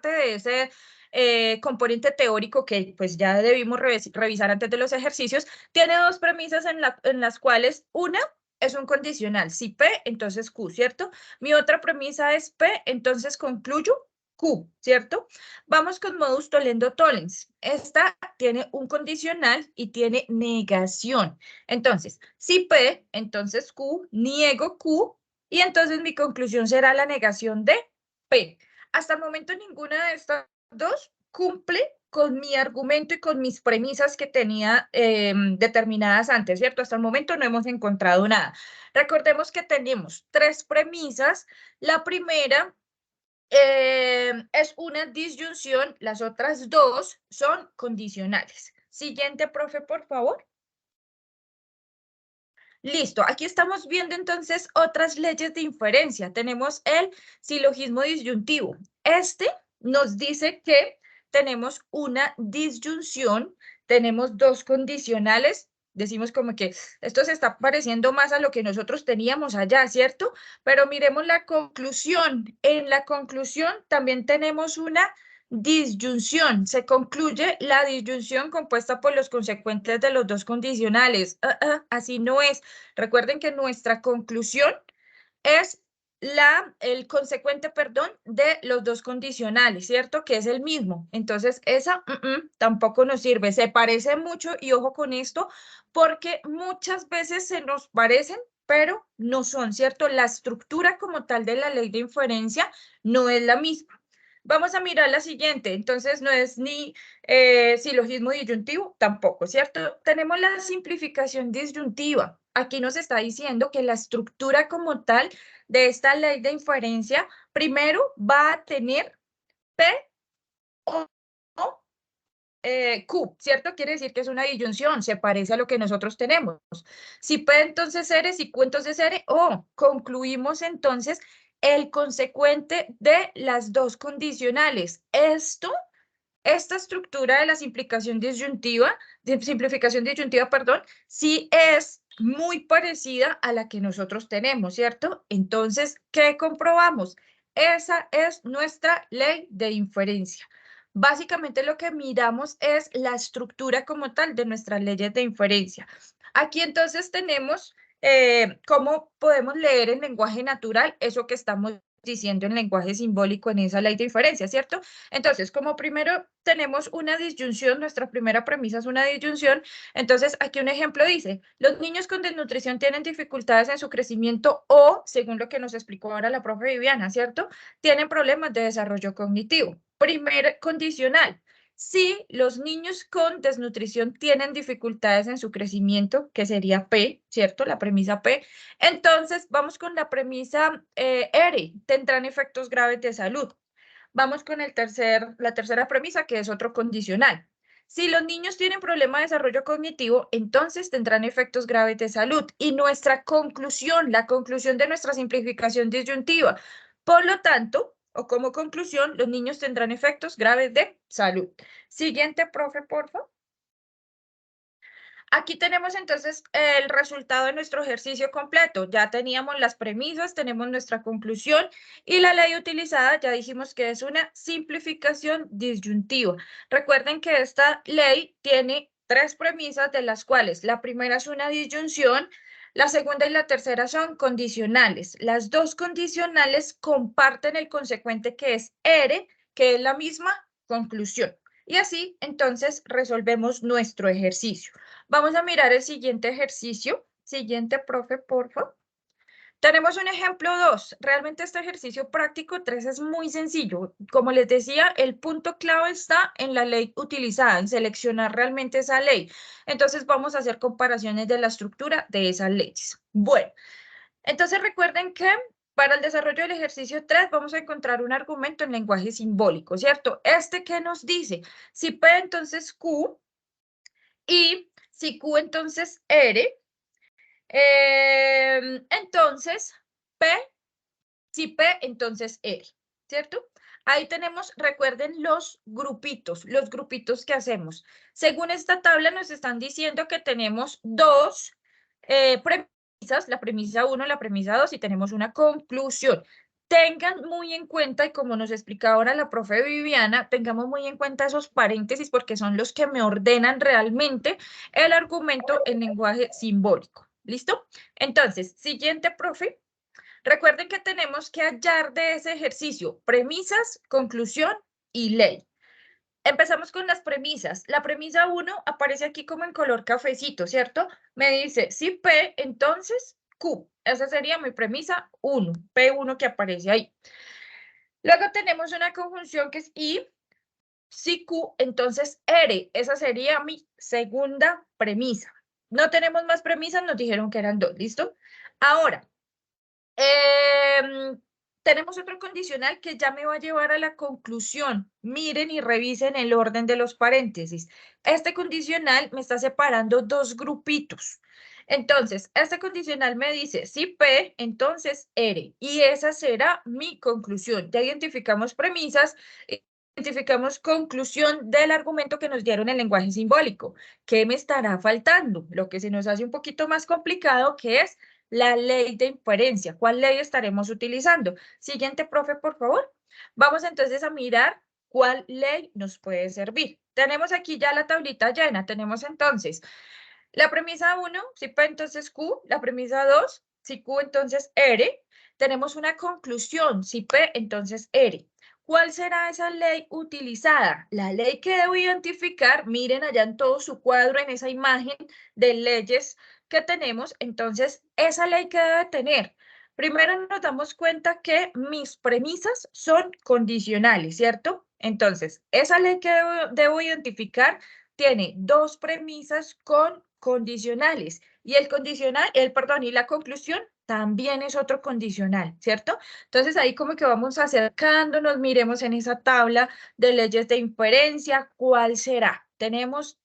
de ese componente teórico que pues ya debimos revisar antes de los ejercicios. Tiene 2 premisas en las cuales una es un condicional. Si P, entonces Q, ¿cierto? Mi otra premisa es P, entonces concluyo Q, ¿cierto? Vamos con modus tollendo tollens. Esta tiene un condicional y tiene negación. Entonces, si P, entonces Q, niego Q, y entonces mi conclusión será la negación de P. Hasta el momento ninguna de estas 2 cumple con mi argumento y con mis premisas que tenía determinadas antes, ¿cierto? Hasta el momento no hemos encontrado nada. Recordemos que tenemos 3 premisas. La primera es una disyunción, las otras 2 son condicionales. Siguiente, profe, por favor. Listo, aquí estamos viendo entonces otras leyes de inferencia. Tenemos el silogismo disyuntivo. Este nos dice que tenemos una disyunción, tenemos dos condicionales. Decimos como que esto se está pareciendo más a lo que nosotros teníamos allá, ¿cierto? Pero miremos la conclusión. En la conclusión también tenemos una disyunción. Se concluye la disyunción compuesta por los consecuentes de los dos condicionales. Así no es. Recuerden que nuestra conclusión es el consecuente, perdón, de los dos condicionales, ¿cierto? Que es el mismo. Entonces, esa tampoco nos sirve. Se parece mucho y ojo con esto, porque muchas veces se nos parecen, pero no son, ¿cierto? La estructura como tal de la ley de inferencia no es la misma. Vamos a mirar la siguiente, entonces no es ni silogismo disyuntivo, tampoco, ¿cierto? Tenemos la simplificación disyuntiva. Aquí nos está diciendo que la estructura como tal de esta ley de inferencia, primero va a tener P o Q, ¿cierto? Quiere decir que es una disyunción, se parece a lo que nosotros tenemos. Si P entonces R, si Q entonces R, concluimos entonces el consecuente de las dos condicionales. Esta estructura de la simplificación disyuntiva, perdón, sí es muy parecida a la que nosotros tenemos, ¿cierto? Entonces, ¿qué comprobamos? Esa es nuestra ley de inferencia. Básicamente lo que miramos es la estructura como tal de nuestras leyes de inferencia. Aquí entonces tenemos cómo podemos leer en lenguaje natural eso que estamos diciendo en lenguaje simbólico en esa ley de inferencia, ¿cierto? Entonces, como primero tenemos una disyunción, nuestra primera premisa es una disyunción, entonces aquí un ejemplo dice, los niños con desnutrición tienen dificultades en su crecimiento o, según lo que nos explicó ahora la profe Viviana, ¿cierto? Tienen problemas de desarrollo cognitivo. Primer condicional, si los niños con desnutrición tienen dificultades en su crecimiento, que sería P, ¿cierto? La premisa P. Entonces, vamos con la premisa R, tendrán efectos graves de salud. Vamos con la tercera premisa, que es otro condicional. Si los niños tienen problema de desarrollo cognitivo, entonces tendrán efectos graves de salud. Y nuestra conclusión, la conclusión de nuestra simplificación disyuntiva. Por lo tanto, o como conclusión, los niños tendrán efectos graves de salud. Siguiente, profe, por favor. Aquí tenemos entonces el resultado de nuestro ejercicio completo. Ya teníamos las premisas, tenemos nuestra conclusión y la ley utilizada ya dijimos que es una simplificación disyuntiva. Recuerden que esta ley tiene tres premisas de las cuales la primera es una disyunción, la segunda y la tercera son condicionales. Las dos condicionales comparten el consecuente que es R, que es la misma conclusión. Y así entonces resolvemos nuestro ejercicio. Vamos a mirar el siguiente ejercicio. Siguiente, profe, por favor. Tenemos un ejemplo 2. Realmente este ejercicio práctico 3 es muy sencillo. Como les decía, el punto clave está en la ley utilizada, en seleccionar realmente esa ley. Entonces vamos a hacer comparaciones de la estructura de esas leyes. Bueno, entonces recuerden que para el desarrollo del ejercicio 3 vamos a encontrar un argumento en lenguaje simbólico, ¿cierto? ¿Qué nos dice? Si P, entonces Q, y si Q, entonces R, entonces P, si P, entonces R, ¿cierto? Ahí tenemos, recuerden los grupitos que hacemos. Según esta tabla nos están diciendo que tenemos dos premisas, la premisa 1, la premisa 2 y tenemos una conclusión. Tengan muy en cuenta, y como nos explicaba ahora la profe Viviana, tengamos muy en cuenta esos paréntesis porque son los que me ordenan realmente el argumento en lenguaje simbólico. ¿Listo? Entonces, siguiente, profe. Recuerden que tenemos que hallar de ese ejercicio premisas, conclusión y ley. Empezamos con las premisas. La premisa 1 aparece aquí como en color cafecito, ¿cierto? Me dice, si P, entonces Q. Esa sería mi premisa 1, P1 que aparece ahí. Luego tenemos una conjunción que es I, si Q, entonces R. Esa sería mi segunda premisa. No tenemos más premisas, nos dijeron que eran 2, ¿listo? Ahora, tenemos otro condicional que ya me va a llevar a la conclusión. Miren y revisen el orden de los paréntesis. Este condicional me está separando dos grupitos. Entonces, este condicional me dice, si P, entonces R. Y esa será mi conclusión. Ya identificamos premisas, identificamos conclusión del argumento que nos dieron en lenguaje simbólico. ¿Qué me estará faltando? Lo que se nos hace un poquito más complicado, que es la ley de inferencia. ¿Cuál ley estaremos utilizando? Siguiente, profe, por favor. Vamos entonces a mirar cuál ley nos puede servir. Tenemos aquí ya la tablita llena. Tenemos entonces la premisa 1, si P, entonces Q. La premisa 2, si Q, entonces R. Tenemos una conclusión, si P, entonces R. ¿Cuál será esa ley utilizada? La ley que debo identificar, miren allá en todo su cuadro, en esa imagen de leyes que tenemos. Entonces, esa ley que debe tener. Primero nos damos cuenta que mis premisas son condicionales, ¿cierto? Entonces, esa ley que debo identificar tiene dos premisas con condicionales. Y el condicional, y la conclusión también es otro condicional, ¿cierto? Entonces ahí como que vamos acercándonos, miremos en esa tabla de leyes de inferencia, ¿cuál será? Tenemos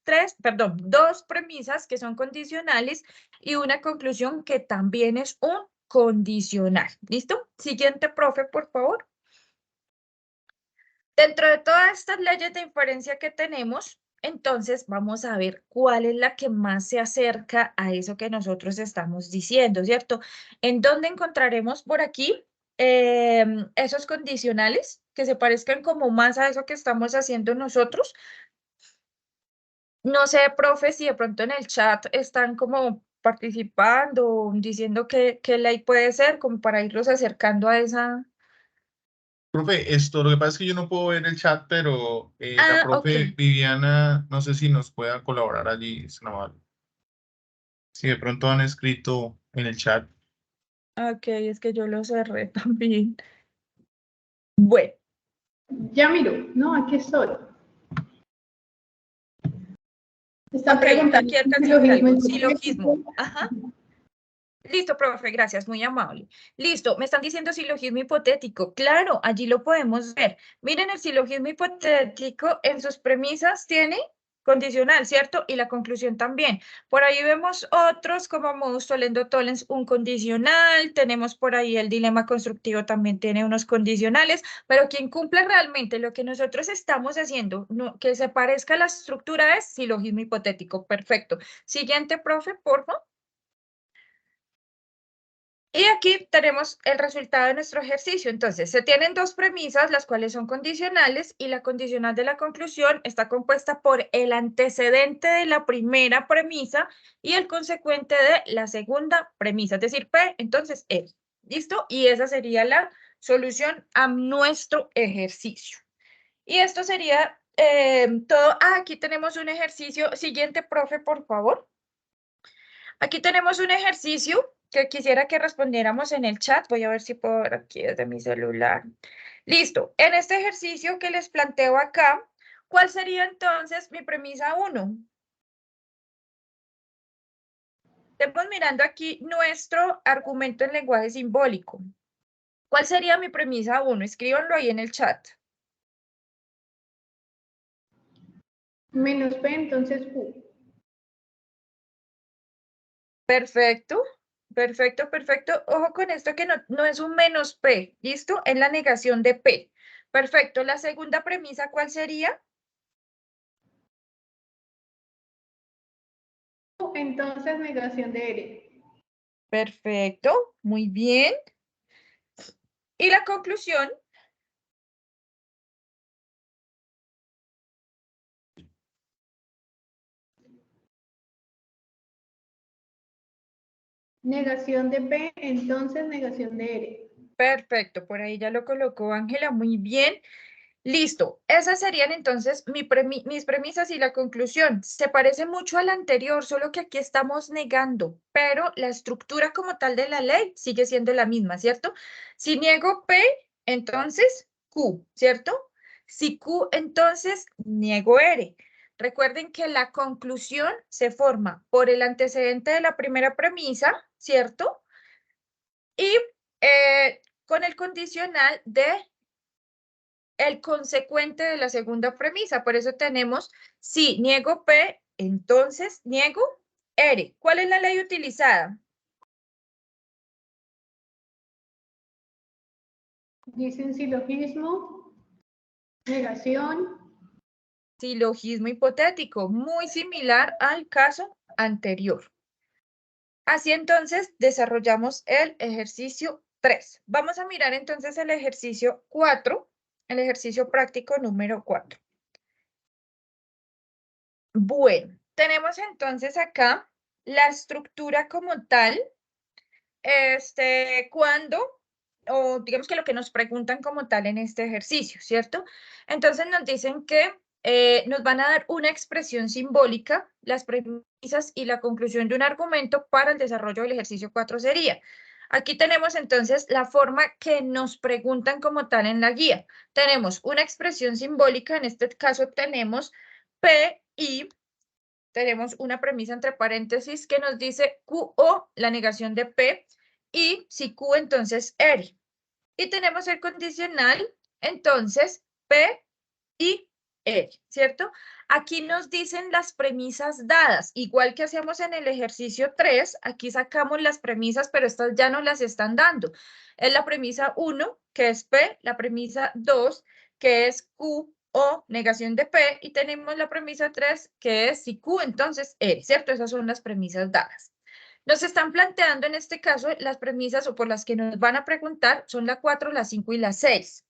dos premisas que son condicionales y una conclusión que también es un condicional. ¿Listo? Siguiente, profe, por favor. Dentro de todas estas leyes de inferencia que tenemos, entonces vamos a ver cuál es la que más se acerca a eso que nosotros estamos diciendo, ¿cierto? ¿En dónde encontraremos por aquí esos condicionales que se parezcan como más a eso que estamos haciendo nosotros? No sé, profe, si de pronto en el chat están como participando, diciendo qué ley puede ser, como para irlos acercando a esa... Profe, lo que pasa es que yo no puedo ver el chat, pero la Ah, ok. profe Viviana, no sé si nos pueda colaborar allí, es amable. Si de pronto han escrito en el chat. Ok, es que yo lo cerré también. Bueno, Ya miro, no, aquí estoy. Están ok, preguntando aquí alcancé a ver silogismo algo. hipotético. Silogismo. Ajá. Listo, profe, gracias, muy amable. Listo, me están diciendo silogismo hipotético. Claro, allí lo podemos ver. Miren, el silogismo hipotético en sus premisas tiene condicional, ¿cierto? Y la conclusión también. Por ahí vemos otros como modus tollendo tollens, un condicional. Tenemos por ahí el dilema constructivo, también tiene unos condicionales. Pero quien cumple realmente lo que nosotros estamos haciendo, que se parezca a la estructura, es silogismo hipotético. Perfecto. Siguiente, profe, por favor. Y aquí tenemos el resultado de nuestro ejercicio. Entonces, se tienen dos premisas, las cuales son condicionales, y la condicional de la conclusión está compuesta por el antecedente de la primera premisa y el consecuente de la segunda premisa, es decir, P, entonces E. ¿Listo? Y esa sería la solución a nuestro ejercicio. Y esto sería todo. Ah, aquí tenemos un ejercicio. Siguiente, profe, por favor. Aquí tenemos un ejercicio que quisiera que respondiéramos en el chat. Voy a ver si puedo ver aquí desde mi celular. Listo. En este ejercicio que les planteo acá, ¿cuál sería entonces mi premisa 1? Estamos mirando aquí nuestro argumento en lenguaje simbólico. ¿Cuál sería mi premisa 1? Escríbanlo ahí en el chat. Menos P, entonces Q. Perfecto. Perfecto, perfecto. Ojo con esto que no es un menos P, ¿listo? Es la negación de P. Perfecto. La segunda premisa, ¿cuál sería? Entonces negación de R. Perfecto, muy bien. Y la conclusión, Negación de P, entonces negación de R. perfecto, por ahí ya lo colocó Ángela, muy bien. Listo, esas serían entonces mis premisas y la conclusión. Se parece mucho a la anterior, solo que aquí estamos negando, pero la estructura como tal de la ley sigue siendo la misma, ¿cierto? Si niego P, entonces Q, ¿cierto? Si Q, entonces niego R. Recuerden que la conclusión se forma por el antecedente de la primera premisa, ¿cierto? Y con el condicional de el consecuente de la segunda premisa. Por eso tenemos, si niego P, entonces niego R. ¿Cuál es la ley utilizada? Dicen silogismo, negación. Silogismo hipotético, muy similar al caso anterior. Así entonces desarrollamos el ejercicio 3. Vamos a mirar entonces el ejercicio 4, el ejercicio práctico número 4. Bueno, tenemos entonces acá la estructura como tal, o digamos que lo que nos preguntan como tal en este ejercicio, ¿cierto? Entonces nos dicen que nos van a dar una expresión simbólica, las premisas y la conclusión de un argumento para el desarrollo del ejercicio 4 sería. Aquí tenemos entonces la forma que nos preguntan como tal en la guía. Tenemos una expresión simbólica, en este caso tenemos P y tenemos una premisa entre paréntesis que nos dice Q o la negación de P y si Q entonces R. Y tenemos el condicional, entonces P y R, ¿cierto? Aquí nos dicen las premisas dadas, igual que hacíamos en el ejercicio 3, aquí sacamos las premisas, pero estas ya no las están dando. Es la premisa 1, que es P, la premisa 2, que es Q o negación de P, y tenemos la premisa 3, que es si Q, entonces R, ¿cierto? Esas son las premisas dadas. Nos están planteando en este caso las premisas o por las que nos van a preguntar son la 4, la 5 y la 6.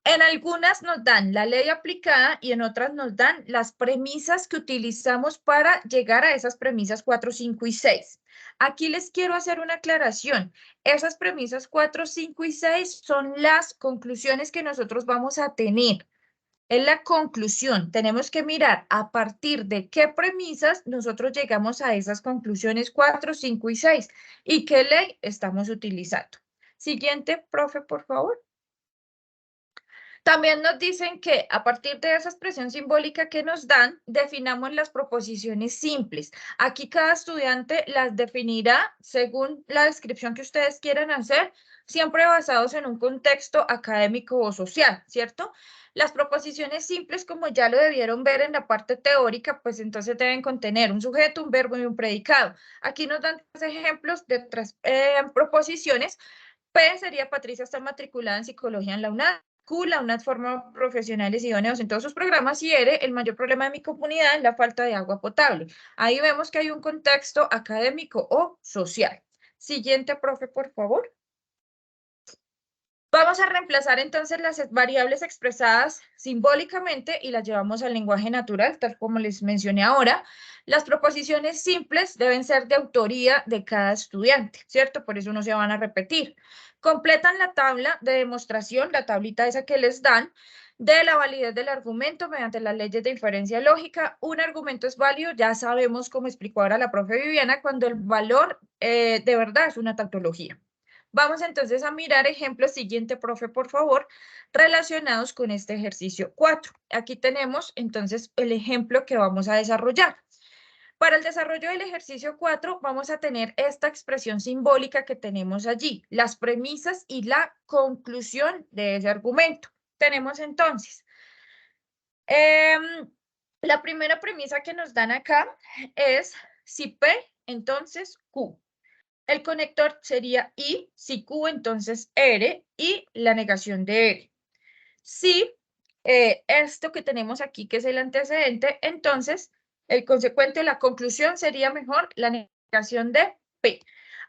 En algunas nos dan la ley aplicada y en otras nos dan las premisas que utilizamos para llegar a esas premisas 4, 5 y 6. Aquí les quiero hacer una aclaración. Esas premisas 4, 5 y 6 son las conclusiones que nosotros vamos a tener. Es la conclusión. Tenemos que mirar a partir de qué premisas nosotros llegamos a esas conclusiones 4, 5 y 6 y qué ley estamos utilizando. Siguiente, profe, por favor. También nos dicen que a partir de esa expresión simbólica que nos dan, definamos las proposiciones simples. Aquí cada estudiante las definirá según la descripción que ustedes quieran hacer, siempre basados en un contexto académico o social, ¿cierto? Las proposiciones simples, como ya lo debieron ver en la parte teórica, pues entonces deben contener un sujeto, un verbo y un predicado. Aquí nos dan tres ejemplos de tres proposiciones. P sería Patricia está matriculada en psicología en la UNAD. Q, la UNAD forma profesionales idóneos en todos sus programas. Y R, el mayor problema de mi comunidad es la falta de agua potable. Ahí vemos que hay un contexto académico o social. Siguiente, profe, por favor. Vamos a reemplazar entonces las variables expresadas simbólicamente y las llevamos al lenguaje natural, tal como les mencioné ahora. Las proposiciones simples deben ser de autoría de cada estudiante, ¿cierto? Por eso no se van a repetir. Completan la tabla de demostración, la tablita esa que les dan, de la validez del argumento mediante las leyes de inferencia lógica. Un argumento es válido, ya sabemos, como explicó ahora la profe Viviana, cuando el valor de verdad es una tautología. Vamos entonces a mirar ejemplos, siguiente, profe, por favor, relacionados con este ejercicio 4. Aquí tenemos entonces el ejemplo que vamos a desarrollar. Para el desarrollo del ejercicio 4 vamos a tener esta expresión simbólica que tenemos allí, las premisas y la conclusión de ese argumento. Tenemos entonces, la primera premisa que nos dan acá es si P, entonces Q. El conector sería I, si Q, entonces R, y la negación de R. Si esto que tenemos aquí, que es el antecedente, entonces el consecuente o la conclusión sería mejor la negación de P.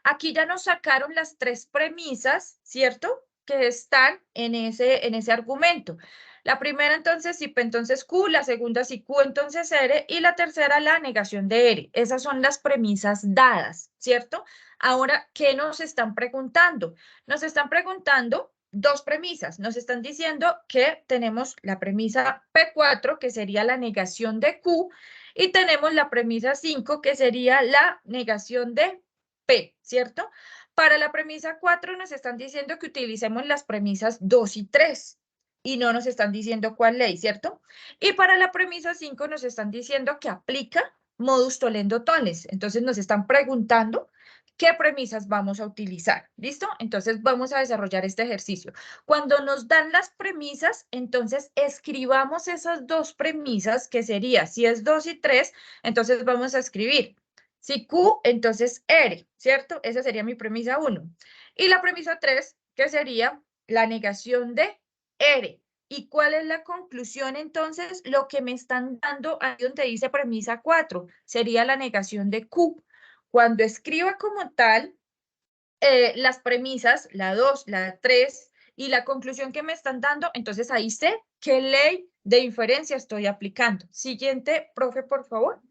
Aquí ya nos sacaron las tres premisas, ¿cierto? Que están en ese argumento. La primera entonces si P, entonces Q, la segunda si Q, entonces R, y la tercera la negación de R. Esas son las premisas dadas, ¿cierto? Ahora, ¿qué nos están preguntando? Nos están preguntando dos premisas. Nos están diciendo que tenemos la premisa P4, que sería la negación de Q, y tenemos la premisa 5, que sería la negación de P, ¿cierto? Para la premisa 4 nos están diciendo que utilicemos las premisas 2 y 3 y no nos están diciendo cuál ley, ¿cierto? Y para la premisa 5 nos están diciendo que aplica modus tollendo tollens. Entonces nos están preguntando qué premisas vamos a utilizar. ¿Listo? Entonces vamos a desarrollar este ejercicio. Cuando nos dan las premisas, entonces escribamos esas dos premisas, que sería, si es 2 y 3, entonces vamos a escribir Si Q, entonces R, ¿cierto? Esa sería mi premisa 1. Y la premisa 3, que sería la negación de R. ¿Y cuál es la conclusión entonces? Lo que me están dando ahí donde dice premisa 4 sería la negación de Q. Cuando escriba como tal las premisas, la 2, la 3 y la conclusión que me están dando, entonces ahí sé qué ley de inferencia estoy aplicando. Siguiente, profe, por favor.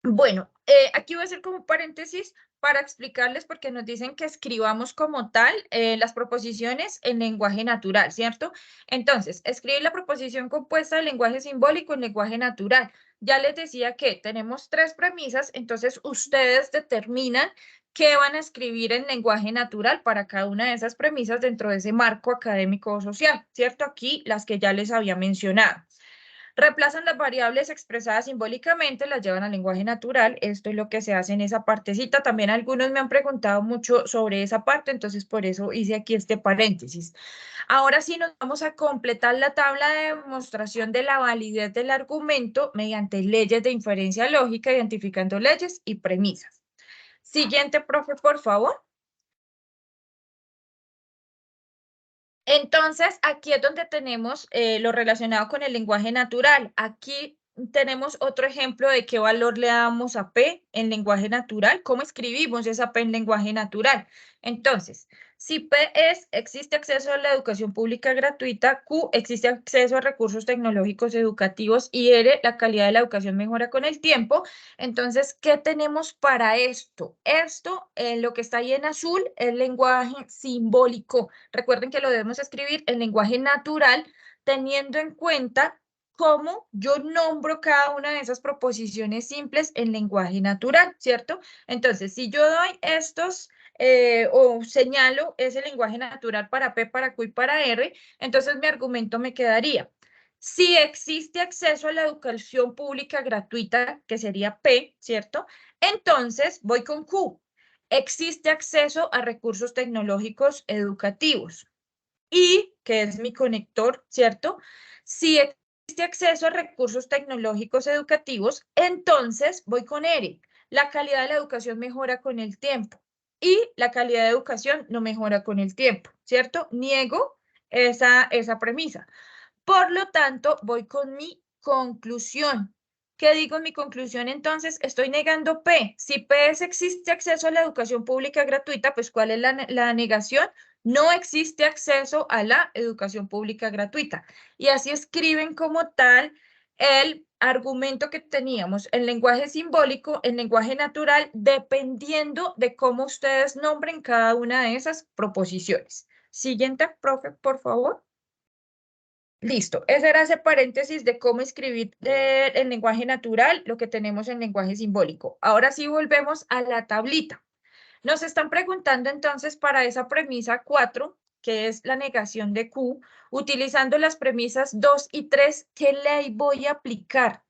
Bueno, aquí voy a hacer como un paréntesis para explicarles porque nos dicen que escribamos como tal las proposiciones en lenguaje natural, ¿cierto? Entonces, escribir la proposición compuesta de lenguaje simbólico en lenguaje natural. Ya les decía que tenemos 3 premisas, entonces ustedes determinan qué van a escribir en lenguaje natural para cada una de esas premisas dentro de ese marco académico o social, ¿cierto? Aquí las que ya les había mencionado. Reemplazan las variables expresadas simbólicamente, las llevan al lenguaje natural. Esto es lo que se hace en esa partecita. También algunos me han preguntado mucho sobre esa parte, entonces por eso hice aquí este paréntesis. Ahora sí nos vamos a completar la tabla de demostración de la validez del argumento mediante leyes de inferencia lógica, identificando leyes y premisas. Siguiente, profe, por favor. Entonces, aquí es donde tenemos lo relacionado con el lenguaje natural. Aquí tenemos otro ejemplo de qué valor le damos a P en lenguaje natural, cómo escribimos esa P en lenguaje natural. Entonces, si P es, existe acceso a la educación pública gratuita, Q, existe acceso a recursos tecnológicos educativos y R, la calidad de la educación mejora con el tiempo. Entonces, ¿qué tenemos para esto? Esto, lo que está ahí en azul, es lenguaje simbólico. Recuerden que lo debemos escribir en lenguaje natural, teniendo en cuenta cómo yo nombro cada una de esas proposiciones simples en lenguaje natural, ¿cierto? Entonces, si yo doy estos o señalo ese lenguaje natural para P, para Q y para R, entonces mi argumento me quedaría. Si existe acceso a la educación pública gratuita, que sería P, ¿cierto? Entonces voy con Q. Existe acceso a recursos tecnológicos educativos. Y, que es mi conector, ¿cierto? Si existe acceso a recursos tecnológicos educativos, entonces voy con R. La calidad de la educación mejora con el tiempo. Y la calidad de educación no mejora con el tiempo, ¿cierto? Niego esa premisa. Por lo tanto, voy con mi conclusión. ¿Qué digo en mi conclusión? Entonces, estoy negando P. Si P es existe acceso a la educación pública gratuita, pues ¿cuál es la negación? No existe acceso a la educación pública gratuita. Y así escriben como tal el argumento que teníamos en lenguaje simbólico, en lenguaje natural, dependiendo de cómo ustedes nombren cada una de esas proposiciones. Siguiente, profe, por favor. Listo, ese era ese paréntesis de cómo escribir en lenguaje natural lo que tenemos en lenguaje simbólico. Ahora sí volvemos a la tablita. Nos están preguntando entonces para esa premisa 4, que es la negación de Q, utilizando las premisas 2 y 3, ¿qué ley voy a aplicar?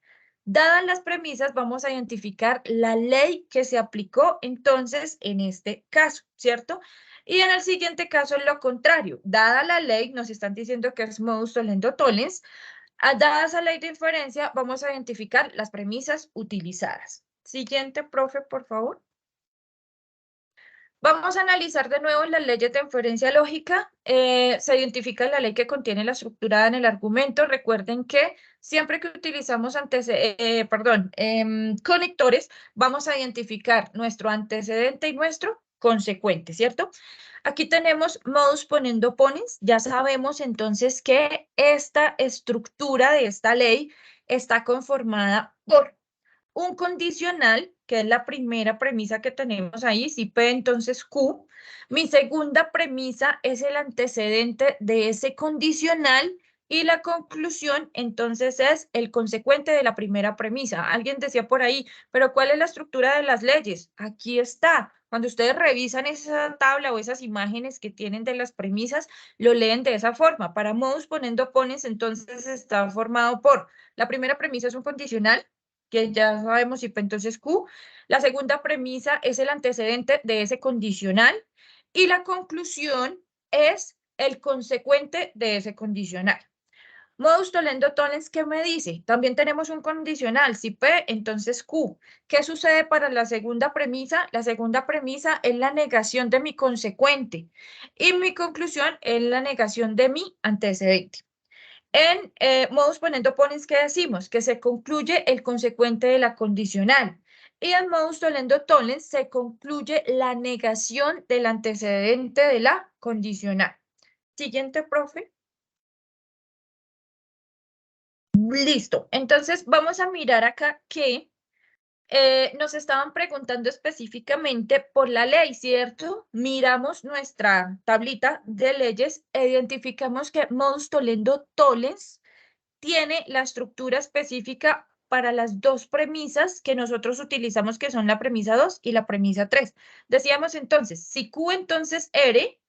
Dadas las premisas, vamos a identificar la ley que se aplicó entonces en este caso, ¿cierto? Y en el siguiente caso es lo contrario. Dada la ley, nos están diciendo que es modus tollendo tollens, dada esa ley de inferencia, vamos a identificar las premisas utilizadas. Siguiente, profe, por favor. Vamos a analizar de nuevo las leyes de inferencia lógica. Se identifica la ley que contiene la estructura en el argumento. Recuerden que siempre que utilizamos conectores, vamos a identificar nuestro antecedente y nuestro consecuente, ¿cierto? Aquí tenemos modus ponendo ponens. Ya sabemos entonces que esta estructura de esta ley está conformada por un condicional, que es la primera premisa que tenemos ahí, si P, entonces Q. Mi segunda premisa es el antecedente de ese condicional y la conclusión, entonces, es el consecuente de la primera premisa. Alguien decía por ahí, pero ¿cuál es la estructura de las leyes? Aquí está. Cuando ustedes revisan esa tabla o esas imágenes que tienen de las premisas, lo leen de esa forma. Para modus ponendo ponens, entonces, está formado por, la primera premisa es un condicional, que ya sabemos si P entonces Q. La segunda premisa es el antecedente de ese condicional y la conclusión es el consecuente de ese condicional. Modus tollendo tollens, ¿qué me dice? También tenemos un condicional, si P, entonces Q. ¿Qué sucede para la segunda premisa? La segunda premisa es la negación de mi consecuente y mi conclusión es la negación de mi antecedente. En modus ponendo ponens, ¿qué decimos? Que se concluye el consecuente de la condicional. Y en modus tollendo tollens se concluye la negación del antecedente de la condicional. Siguiente, profe. Listo. Entonces vamos a mirar acá que nos estaban preguntando específicamente por la ley, ¿cierto? Miramos nuestra tablita de leyes e identificamos que modus tollendo tollens tiene la estructura específica para las dos premisas que nosotros utilizamos, que son la premisa 2 y la premisa 3. Decíamos entonces, si Q entonces R,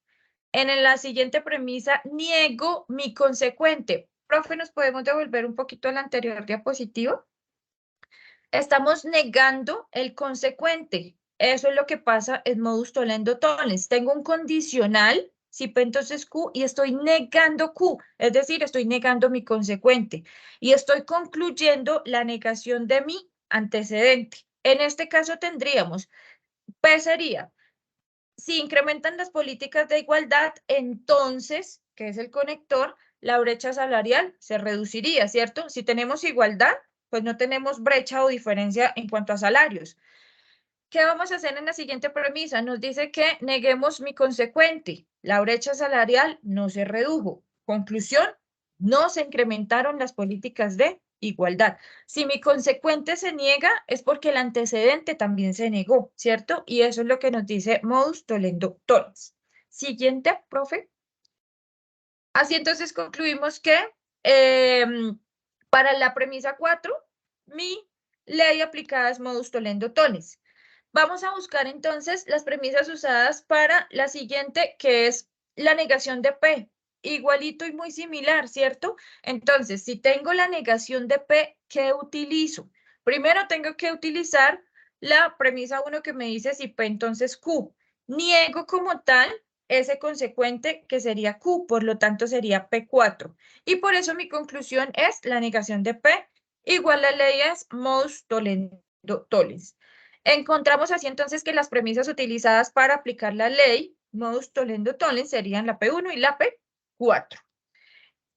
en la siguiente premisa niego mi consecuente. Profe, ¿nos podemos devolver un poquito a la anterior diapositiva? Estamos negando el consecuente. Eso es lo que pasa en modus tollendo tollens. Tengo un condicional, si P entonces Q, y estoy negando Q, es decir, estoy negando mi consecuente. Y estoy concluyendo la negación de mi antecedente. En este caso tendríamos, P sería, si incrementan las políticas de igualdad, entonces, que es el conector, la brecha salarial se reduciría, ¿cierto? Si tenemos igualdad, pues no tenemos brecha o diferencia en cuanto a salarios. ¿Qué vamos a hacer en la siguiente premisa? Nos dice que neguemos mi consecuente. La brecha salarial no se redujo. Conclusión, no se incrementaron las políticas de igualdad. Si mi consecuente se niega, es porque el antecedente también se negó, ¿cierto? Y eso es lo que nos dice modus tollendo tollens. Siguiente, profe. Así entonces concluimos que para la premisa 4, mi ley aplicada es modus tollendo tollens. Vamos a buscar entonces las premisas usadas para la siguiente, que es la negación de P. Igualito y muy similar, ¿cierto? Entonces, si tengo la negación de P, ¿qué utilizo? Primero tengo que utilizar la premisa 1 que me dice si P, entonces Q. Niego como tal ese consecuente que sería Q, por lo tanto sería P4. Y por eso mi conclusión es la negación de P igual la ley es modus tollendo tollens. Encontramos así entonces que las premisas utilizadas para aplicar la ley modus tollendo tollens serían la P1 y la P4.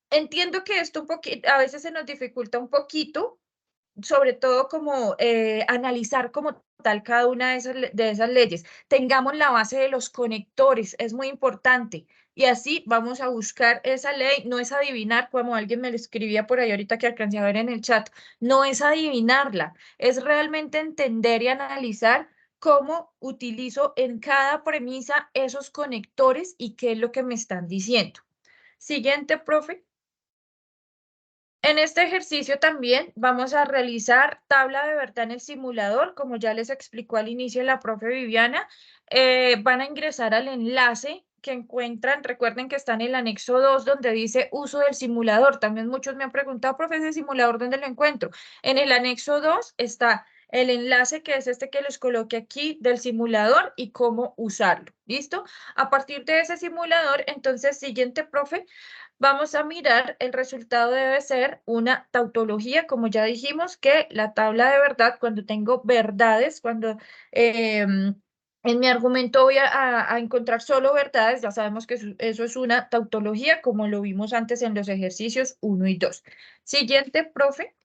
Entiendo que esto a veces se nos dificulta un poquito, sobre todo como analizar como tal cada una de esas leyes. Tengamos la base de los conectores, es muy importante. Y así vamos a buscar esa ley, no es adivinar, como alguien me lo escribía por ahí ahorita que alcancé a ver en el chat, no es adivinarla, es realmente entender y analizar cómo utilizo en cada premisa esos conectores y qué es lo que me están diciendo. Siguiente, profe. En este ejercicio también vamos a realizar tabla de verdad en el simulador, como ya les explicó al inicio la profe Viviana. Van a ingresar al enlace que encuentran, recuerden que está en el anexo 2 donde dice uso del simulador. También muchos me han preguntado, profe, ese simulador, ¿dónde lo encuentro? En el anexo 2 está el enlace que es este que les coloqué aquí del simulador y cómo usarlo. ¿Listo? A partir de ese simulador, entonces, siguiente, profe, vamos a mirar, el resultado debe ser una tautología, como ya dijimos, que la tabla de verdad, cuando tengo verdades, cuando en mi argumento voy a encontrar solo verdades, ya sabemos que eso es una tautología, como lo vimos antes en los ejercicios 1 y 2. Siguiente, profe.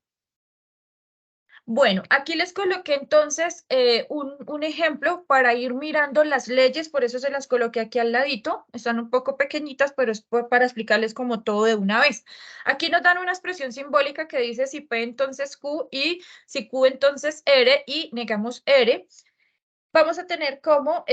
Bueno, aquí les coloqué entonces un ejemplo para ir mirando las leyes, por eso se las coloqué aquí al ladito, están un poco pequeñitas, pero es para explicarles como todo de una vez. Aquí nos dan una expresión simbólica que dice si P entonces Q y si Q entonces R y negamos R. Vamos a tener como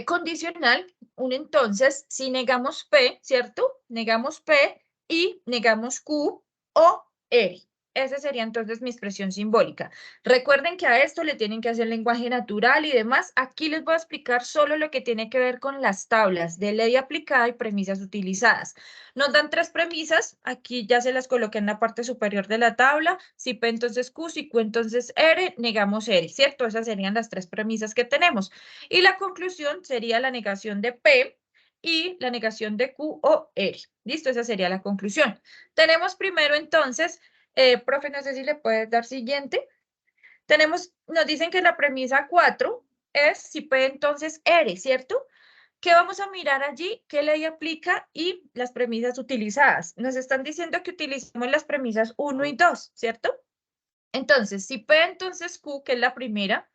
condicional un entonces si negamos P, ¿cierto? Negamos P y negamos Q o R. Esa sería entonces mi expresión simbólica. Recuerden que a esto le tienen que hacer lenguaje natural y demás. Aquí les voy a explicar solo lo que tiene que ver con las tablas de ley aplicada y premisas utilizadas. Nos dan 3 premisas. Aquí ya se las coloqué en la parte superior de la tabla. Si P entonces Q, si Q entonces R, negamos R, ¿cierto? Esas serían las 3 premisas que tenemos. Y la conclusión sería la negación de P y la negación de Q o R. ¿Listo? Esa sería la conclusión. Tenemos primero entonces, profe, no sé si le puedes dar siguiente. Nos dicen que la premisa 4 es si P entonces R, ¿cierto? ¿Qué vamos a mirar allí? ¿Qué ley aplica? Y las premisas utilizadas. Nos están diciendo que utilicemos las premisas 1 y 2, ¿cierto? Entonces, si P entonces Q, que es la primera,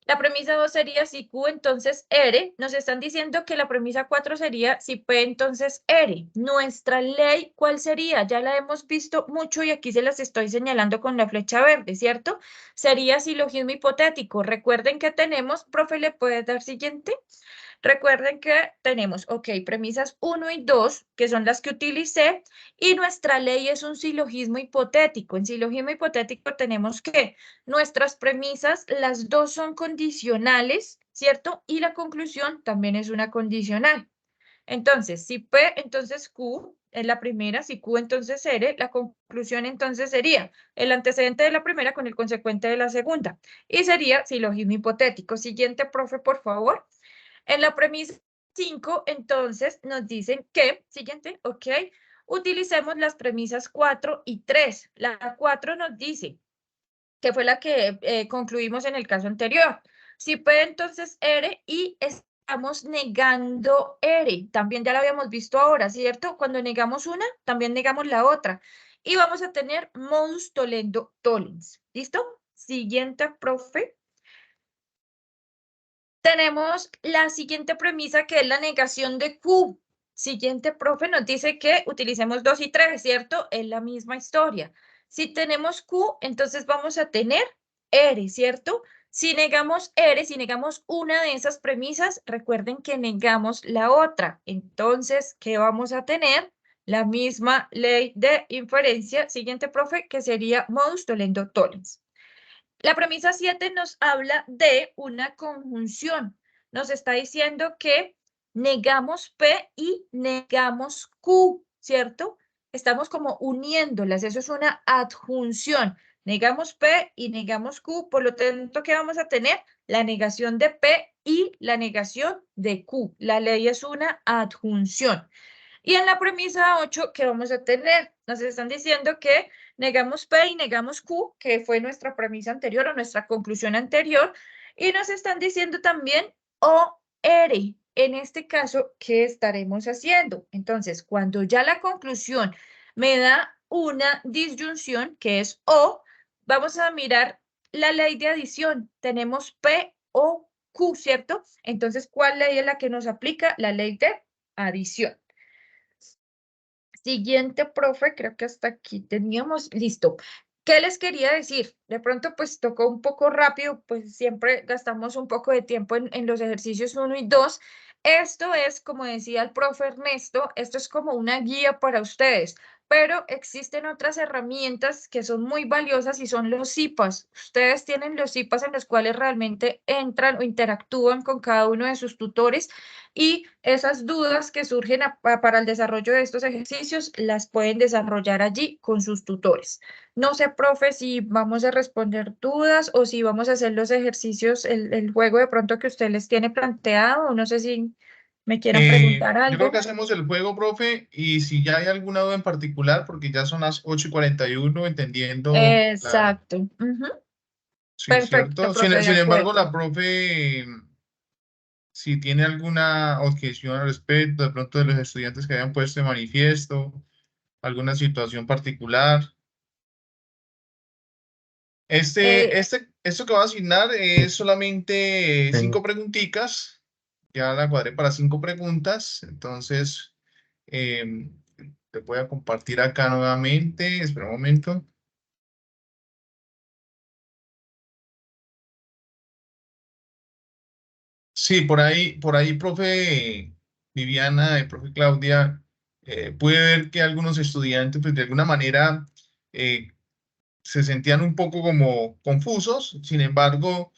la premisa 2 sería si Q entonces R. Nos están diciendo que la premisa 4 sería si P entonces R. Nuestra ley, ¿cuál sería? Ya la hemos visto mucho y aquí se las estoy señalando con la flecha verde, ¿cierto? Sería silogismo hipotético. Recuerden que tenemos, profe, ¿le puede dar siguiente? Recuerden que tenemos, ok, premisas 1 y 2, que son las que utilicé, y nuestra ley es un silogismo hipotético. En silogismo hipotético tenemos que nuestras premisas, las dos son condicionales, ¿cierto? Y la conclusión también es una condicional. Entonces, si P, entonces Q es la primera, si Q, entonces R, la conclusión entonces sería el antecedente de la primera con el consecuente de la segunda. Y sería silogismo hipotético. Siguiente, profe, por favor. En la premisa 5, entonces, nos dicen que, siguiente, ok, utilicemos las premisas 4 y 3. La 4 nos dice, que fue la que concluimos en el caso anterior. Si P, entonces R, y estamos negando R. También ya la habíamos visto ahora, ¿cierto? Cuando negamos una, también negamos la otra. Y vamos a tener modus tollendo tollens. ¿Listo? Siguiente, profe. Tenemos la siguiente premisa que es la negación de Q. Siguiente, profe, nos dice que utilicemos 2 y 3, ¿cierto? Es la misma historia. Si tenemos Q, entonces vamos a tener R, ¿cierto? Si negamos R, si negamos una de esas premisas, recuerden que negamos la otra. Entonces, ¿qué vamos a tener? La misma ley de inferencia. Siguiente, profe, que sería modus tollendo tollens. La premisa 7 nos habla de una conjunción. Nos está diciendo que negamos P y negamos Q, ¿cierto? Estamos como uniéndolas, eso es una adjunción. Negamos P y negamos Q, por lo tanto, ¿qué vamos a tener? La negación de P y la negación de Q. La ley es una adjunción. Y en la premisa 8, ¿qué vamos a tener? Nos están diciendo que negamos P y negamos Q, que fue nuestra premisa anterior o nuestra conclusión anterior, y nos están diciendo también O, R. En este caso, ¿qué estaremos haciendo? Entonces, cuando ya la conclusión me da una disyunción, que es O, vamos a mirar la ley de adición. Tenemos P, O, Q, ¿cierto? Entonces, ¿cuál ley es la que nos aplica? La ley de adición. Siguiente, profe, creo que hasta aquí teníamos, listo. ¿Qué les quería decir? De pronto, pues tocó un poco rápido, pues siempre gastamos un poco de tiempo en los ejercicios 1 y 2. Esto es, como decía el profe Ernesto, esto es como una guía para ustedes, pero existen otras herramientas que son muy valiosas y son los CIPAS. Ustedes tienen los CIPAS en los cuales realmente entran o interactúan con cada uno de sus tutores y esas dudas que surgen para el desarrollo de estos ejercicios las pueden desarrollar allí con sus tutores. No sé, profe, si vamos a responder dudas o si vamos a hacer los ejercicios, el juego de pronto que usted les tiene planteado, o no sé si me quieran preguntar Yo creo algo. que hacemos el juego, profe, y si ya hay alguna duda en particular, porque ya son las 8:41, entendiendo la... Exacto. Ujú. Sí, Perfecto, cierto. Sin, profe, de sin embargo, acuerdo. la profe, si tiene alguna objeción al respecto, de pronto de los estudiantes que hayan puesto de manifiesto, alguna situación particular. Esto que va a asignar es solamente 5 preguntitas. Ya la cuadré para 5 preguntas. Entonces, te voy a compartir acá nuevamente. Espera un momento. Sí, por ahí, profe Viviana y profe Claudia, pude ver que algunos estudiantes, pues de alguna manera, eh, se sentían un poco como confusos. Sin embargo,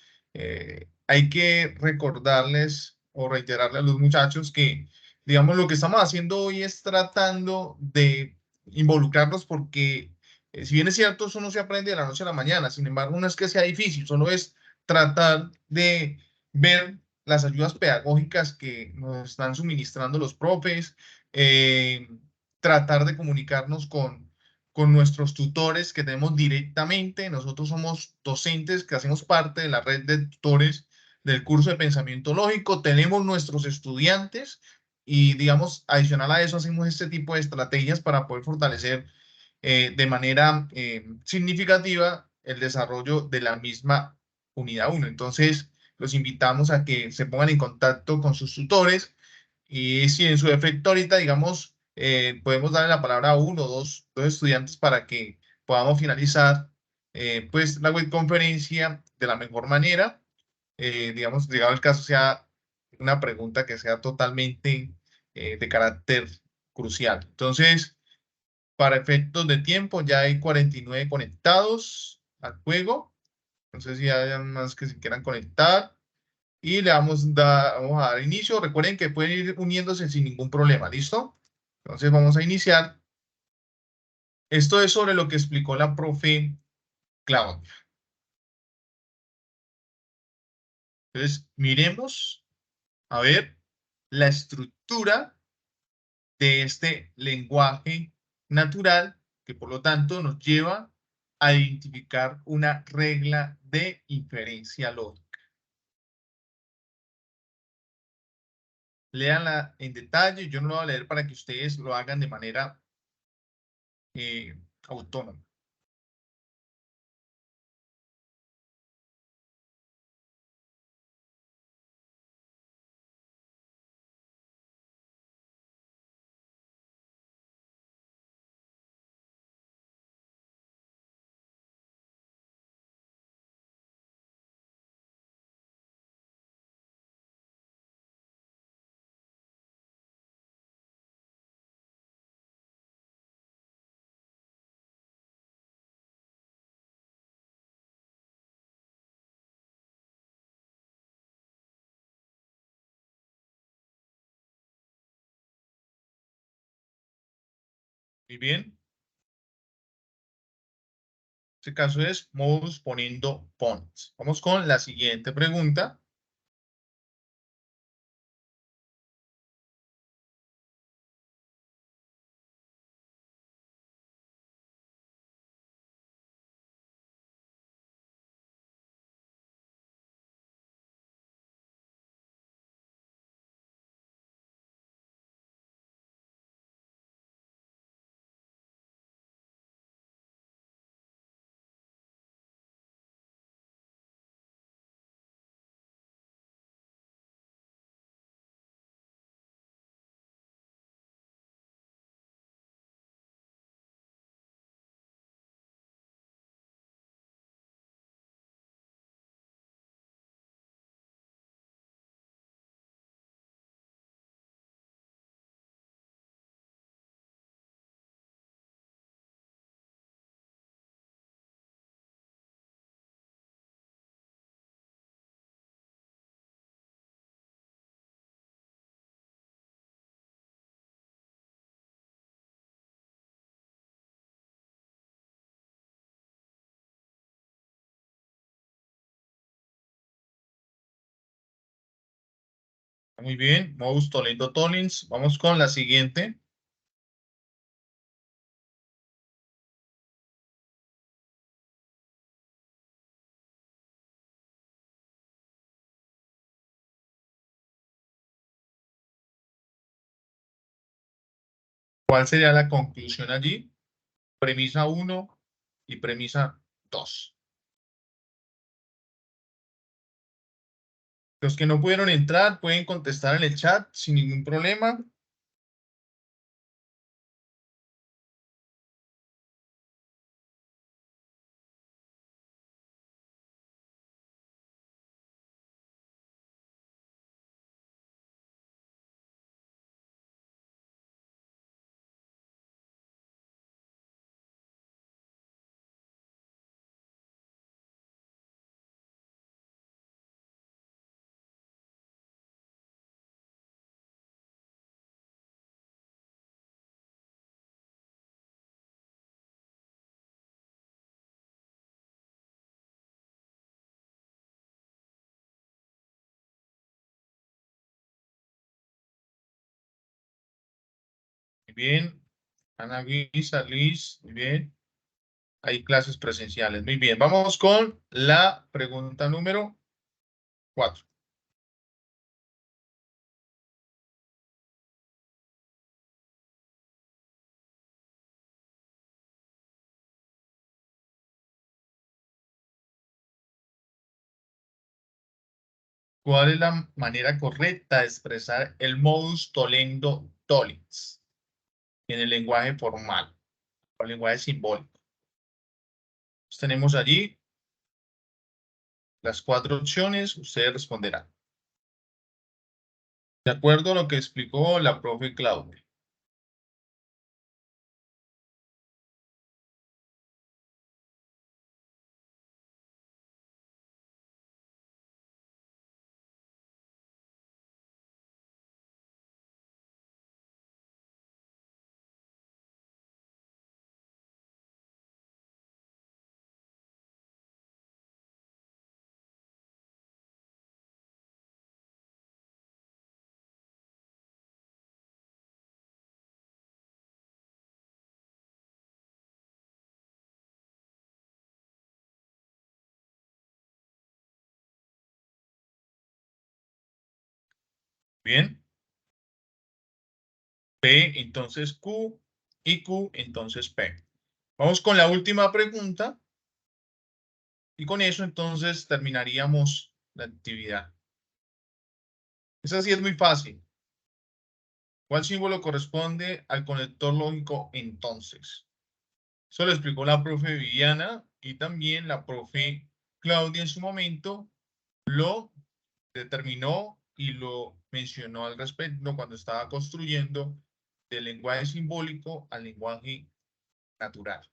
hay que recordarles o reiterarles a los muchachos que, digamos, lo que estamos haciendo hoy es tratando de involucrarlos porque, si bien es cierto, eso no se aprende de la noche a la mañana. Sin embargo, no es que sea difícil, solo es tratar de ver las ayudas pedagógicas que nos están suministrando los profes, tratar de comunicarnos con nuestros tutores que tenemos directamente. Nosotros somos docentes que hacemos parte de la red de tutores del curso de pensamiento lógico. Tenemos nuestros estudiantes y, digamos, adicional a eso, hacemos este tipo de estrategias para poder fortalecer de manera significativa el desarrollo de la misma unidad 1. Entonces, los invitamos a que se pongan en contacto con sus tutores y si en su defecto ahorita, digamos, podemos darle la palabra a uno o dos estudiantes para que podamos finalizar pues la webconferencia de la mejor manera. Digamos, llegado el caso, sea una pregunta que sea totalmente de carácter crucial. Entonces, para efectos de tiempo, ya hay 49 conectados al juego. No sé si hay más que se quieran conectar. Y le vamos a dar inicio. Recuerden que pueden ir uniéndose sin ningún problema. ¿Listo? Entonces vamos a iniciar. Esto es sobre lo que explicó la profe Claudia. Entonces, miremos a ver la estructura de este lenguaje natural, que por lo tanto nos lleva a identificar una regla de inferencia lógica. Léanla en detalle, yo no lo voy a leer para que ustedes lo hagan de manera autónoma. Muy bien. Este caso es modus poniendo ponens. Vamos con la siguiente pregunta. Muy bien, modus tollendo tollens. Vamos con la siguiente. ¿Cuál sería la conclusión allí? Premisa 1 y premisa 2. Los que no pudieron entrar pueden contestar en el chat sin ningún problema. bien. Ana Luisa, Liz, muy bien. Hay clases presenciales, muy bien. Vamos con la pregunta número 4. ¿Cuál es la manera correcta de expresar el modus tollendo tollens en el lenguaje formal o el lenguaje simbólico? Pues tenemos allí las 4 opciones, ustedes responderán. De acuerdo a lo que explicó la profe Claudia. Bien. P, entonces Q, y Q, entonces P. Vamos con la última pregunta. Y con eso, entonces, terminaríamos la actividad. Esa sí es muy fácil. ¿Cuál símbolo corresponde al conector lógico entonces? Eso lo explicó la profe Viviana y también la profe Claudia en su momento lo determinó y lo mencionó al respecto cuando estaba construyendo del lenguaje simbólico al lenguaje natural.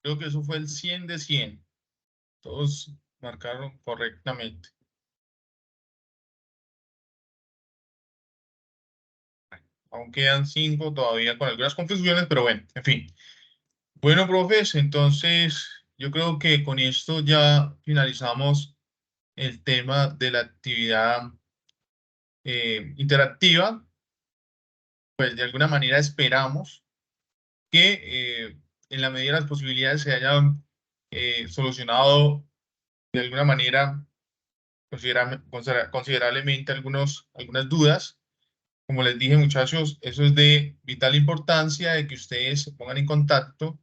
Creo que eso fue el 100 de 100. Todos marcaron correctamente. Aún quedan 5 todavía con algunas confusiones, pero bueno, en fin. Bueno, profes, entonces yo creo que con esto ya finalizamos el tema de la actividad interactiva. Pues de alguna manera esperamos que en la medida de las posibilidades se hayan solucionado de alguna manera considerablemente algunas dudas. Como les dije, muchachos, eso es de vital importancia de que ustedes se pongan en contacto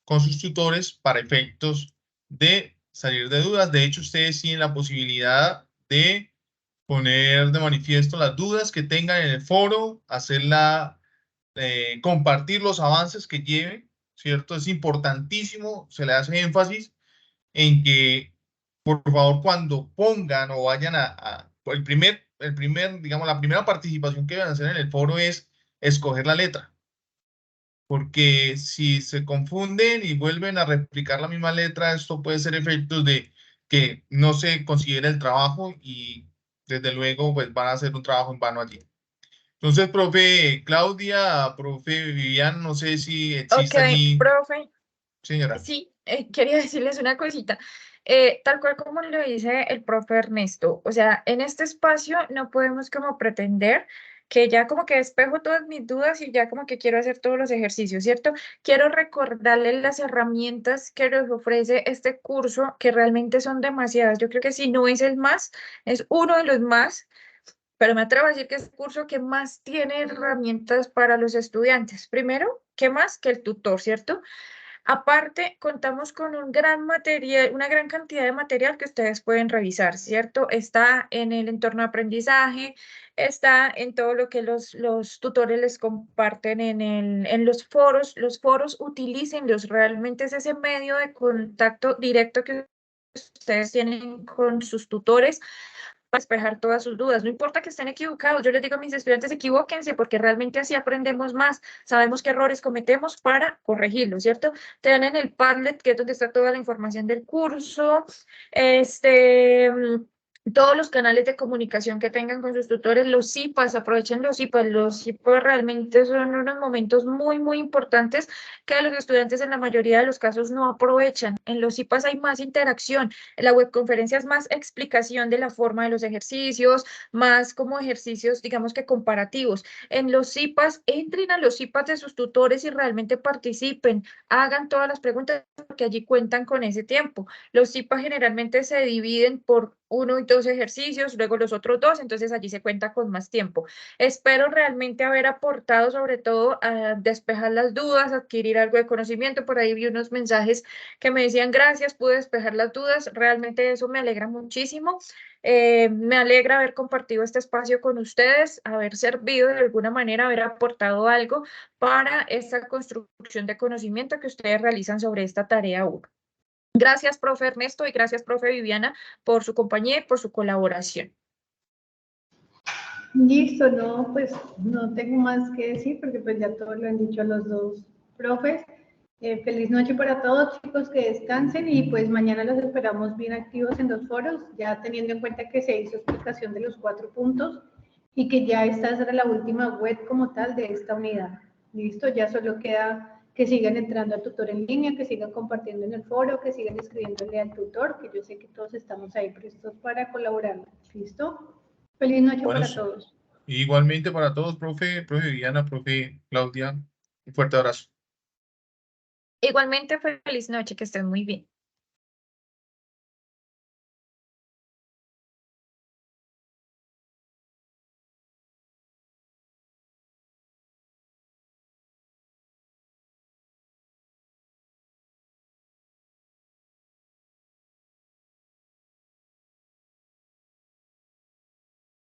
con sus tutores para efectos de salir de dudas. De hecho, ustedes tienen la posibilidad de poner de manifiesto las dudas que tengan en el foro, compartir los avances que lleven, ¿cierto? Es importantísimo, se le hace énfasis en que, por favor, cuando pongan o vayan digamos, la primera participación que van a hacer en el foro es escoger la letra. Porque si se confunden y vuelven a replicar la misma letra, esto puede ser efectos de que no se considera el trabajo y desde luego pues van a hacer un trabajo en vano allí. Entonces, profe Claudia, profe Vivian, no sé si Ok, existe allí, profe. señora. Sí, quería decirles una cosita. Tal cual como lo dice el profe Ernesto, o sea, en este espacio no podemos como pretender que ya como que despejo todas mis dudas y ya como que quiero hacer todos los ejercicios, ¿cierto? Quiero recordarles las herramientas que nos ofrece este curso, que realmente son demasiadas. Yo creo que si no es el más, es uno de los más, pero me atrevo a decir que es el curso que más tiene herramientas para los estudiantes. Primero, ¿qué más? Que el tutor, ¿cierto? Aparte, contamos con un gran material, una gran cantidad de material que ustedes pueden revisar, ¿cierto? Está en el entorno de aprendizaje, está en todo lo que los tutores les comparten en los foros. Los foros, utilícenlos, realmente es ese medio de contacto directo que ustedes tienen con sus tutores para despejar todas sus dudas. No importa que estén equivocados, yo les digo a mis estudiantes, equivóquense, porque realmente así aprendemos más, sabemos qué errores cometemos para corregirlos, ¿cierto? Tienen el Padlet, que es donde está toda la información del curso, todos los canales de comunicación que tengan con sus tutores, los CIPAS, aprovechen los CIPAS realmente son unos momentos muy, muy importantes que los estudiantes en la mayoría de los casos no aprovechan. En los CIPAS hay más interacción, en la webconferencia es más explicación de la forma de los ejercicios, más como ejercicios, digamos que comparativos. En los CIPAS, entren a los CIPAS de sus tutores y realmente participen, hagan todas las preguntas porque allí cuentan con ese tiempo. Los CIPAS generalmente se dividen por 1 y 2 ejercicios, luego los otros 2, entonces allí se cuenta con más tiempo. Espero realmente haber aportado sobre todo a despejar las dudas, adquirir algo de conocimiento. Por ahí vi unos mensajes que me decían gracias, pude despejar las dudas, realmente eso me alegra muchísimo. Me alegra haber compartido este espacio con ustedes, haber servido de alguna manera, haber aportado algo para esta construcción de conocimiento que ustedes realizan sobre esta tarea 1. Gracias, profe Ernesto, y gracias, profe Viviana, por su compañía y por su colaboración. Listo, no, pues no tengo más que decir porque pues ya todo lo han dicho los dos profes. Feliz noche para todos, chicos, que descansen y pues mañana los esperamos bien activos en los foros, ya teniendo en cuenta que se hizo explicación de los 4 puntos y que ya esta será la última web como tal de esta unidad. Listo, ya solo queda que sigan entrando al tutor en línea, que sigan compartiendo en el foro, que sigan escribiéndole al tutor, que yo sé que todos estamos ahí prestos para colaborar. ¿Listo? Feliz noche Bueno, para todos. igualmente para todos, profe Viviana, profe Claudia, un fuerte abrazo. Igualmente, feliz noche, que estén muy bien.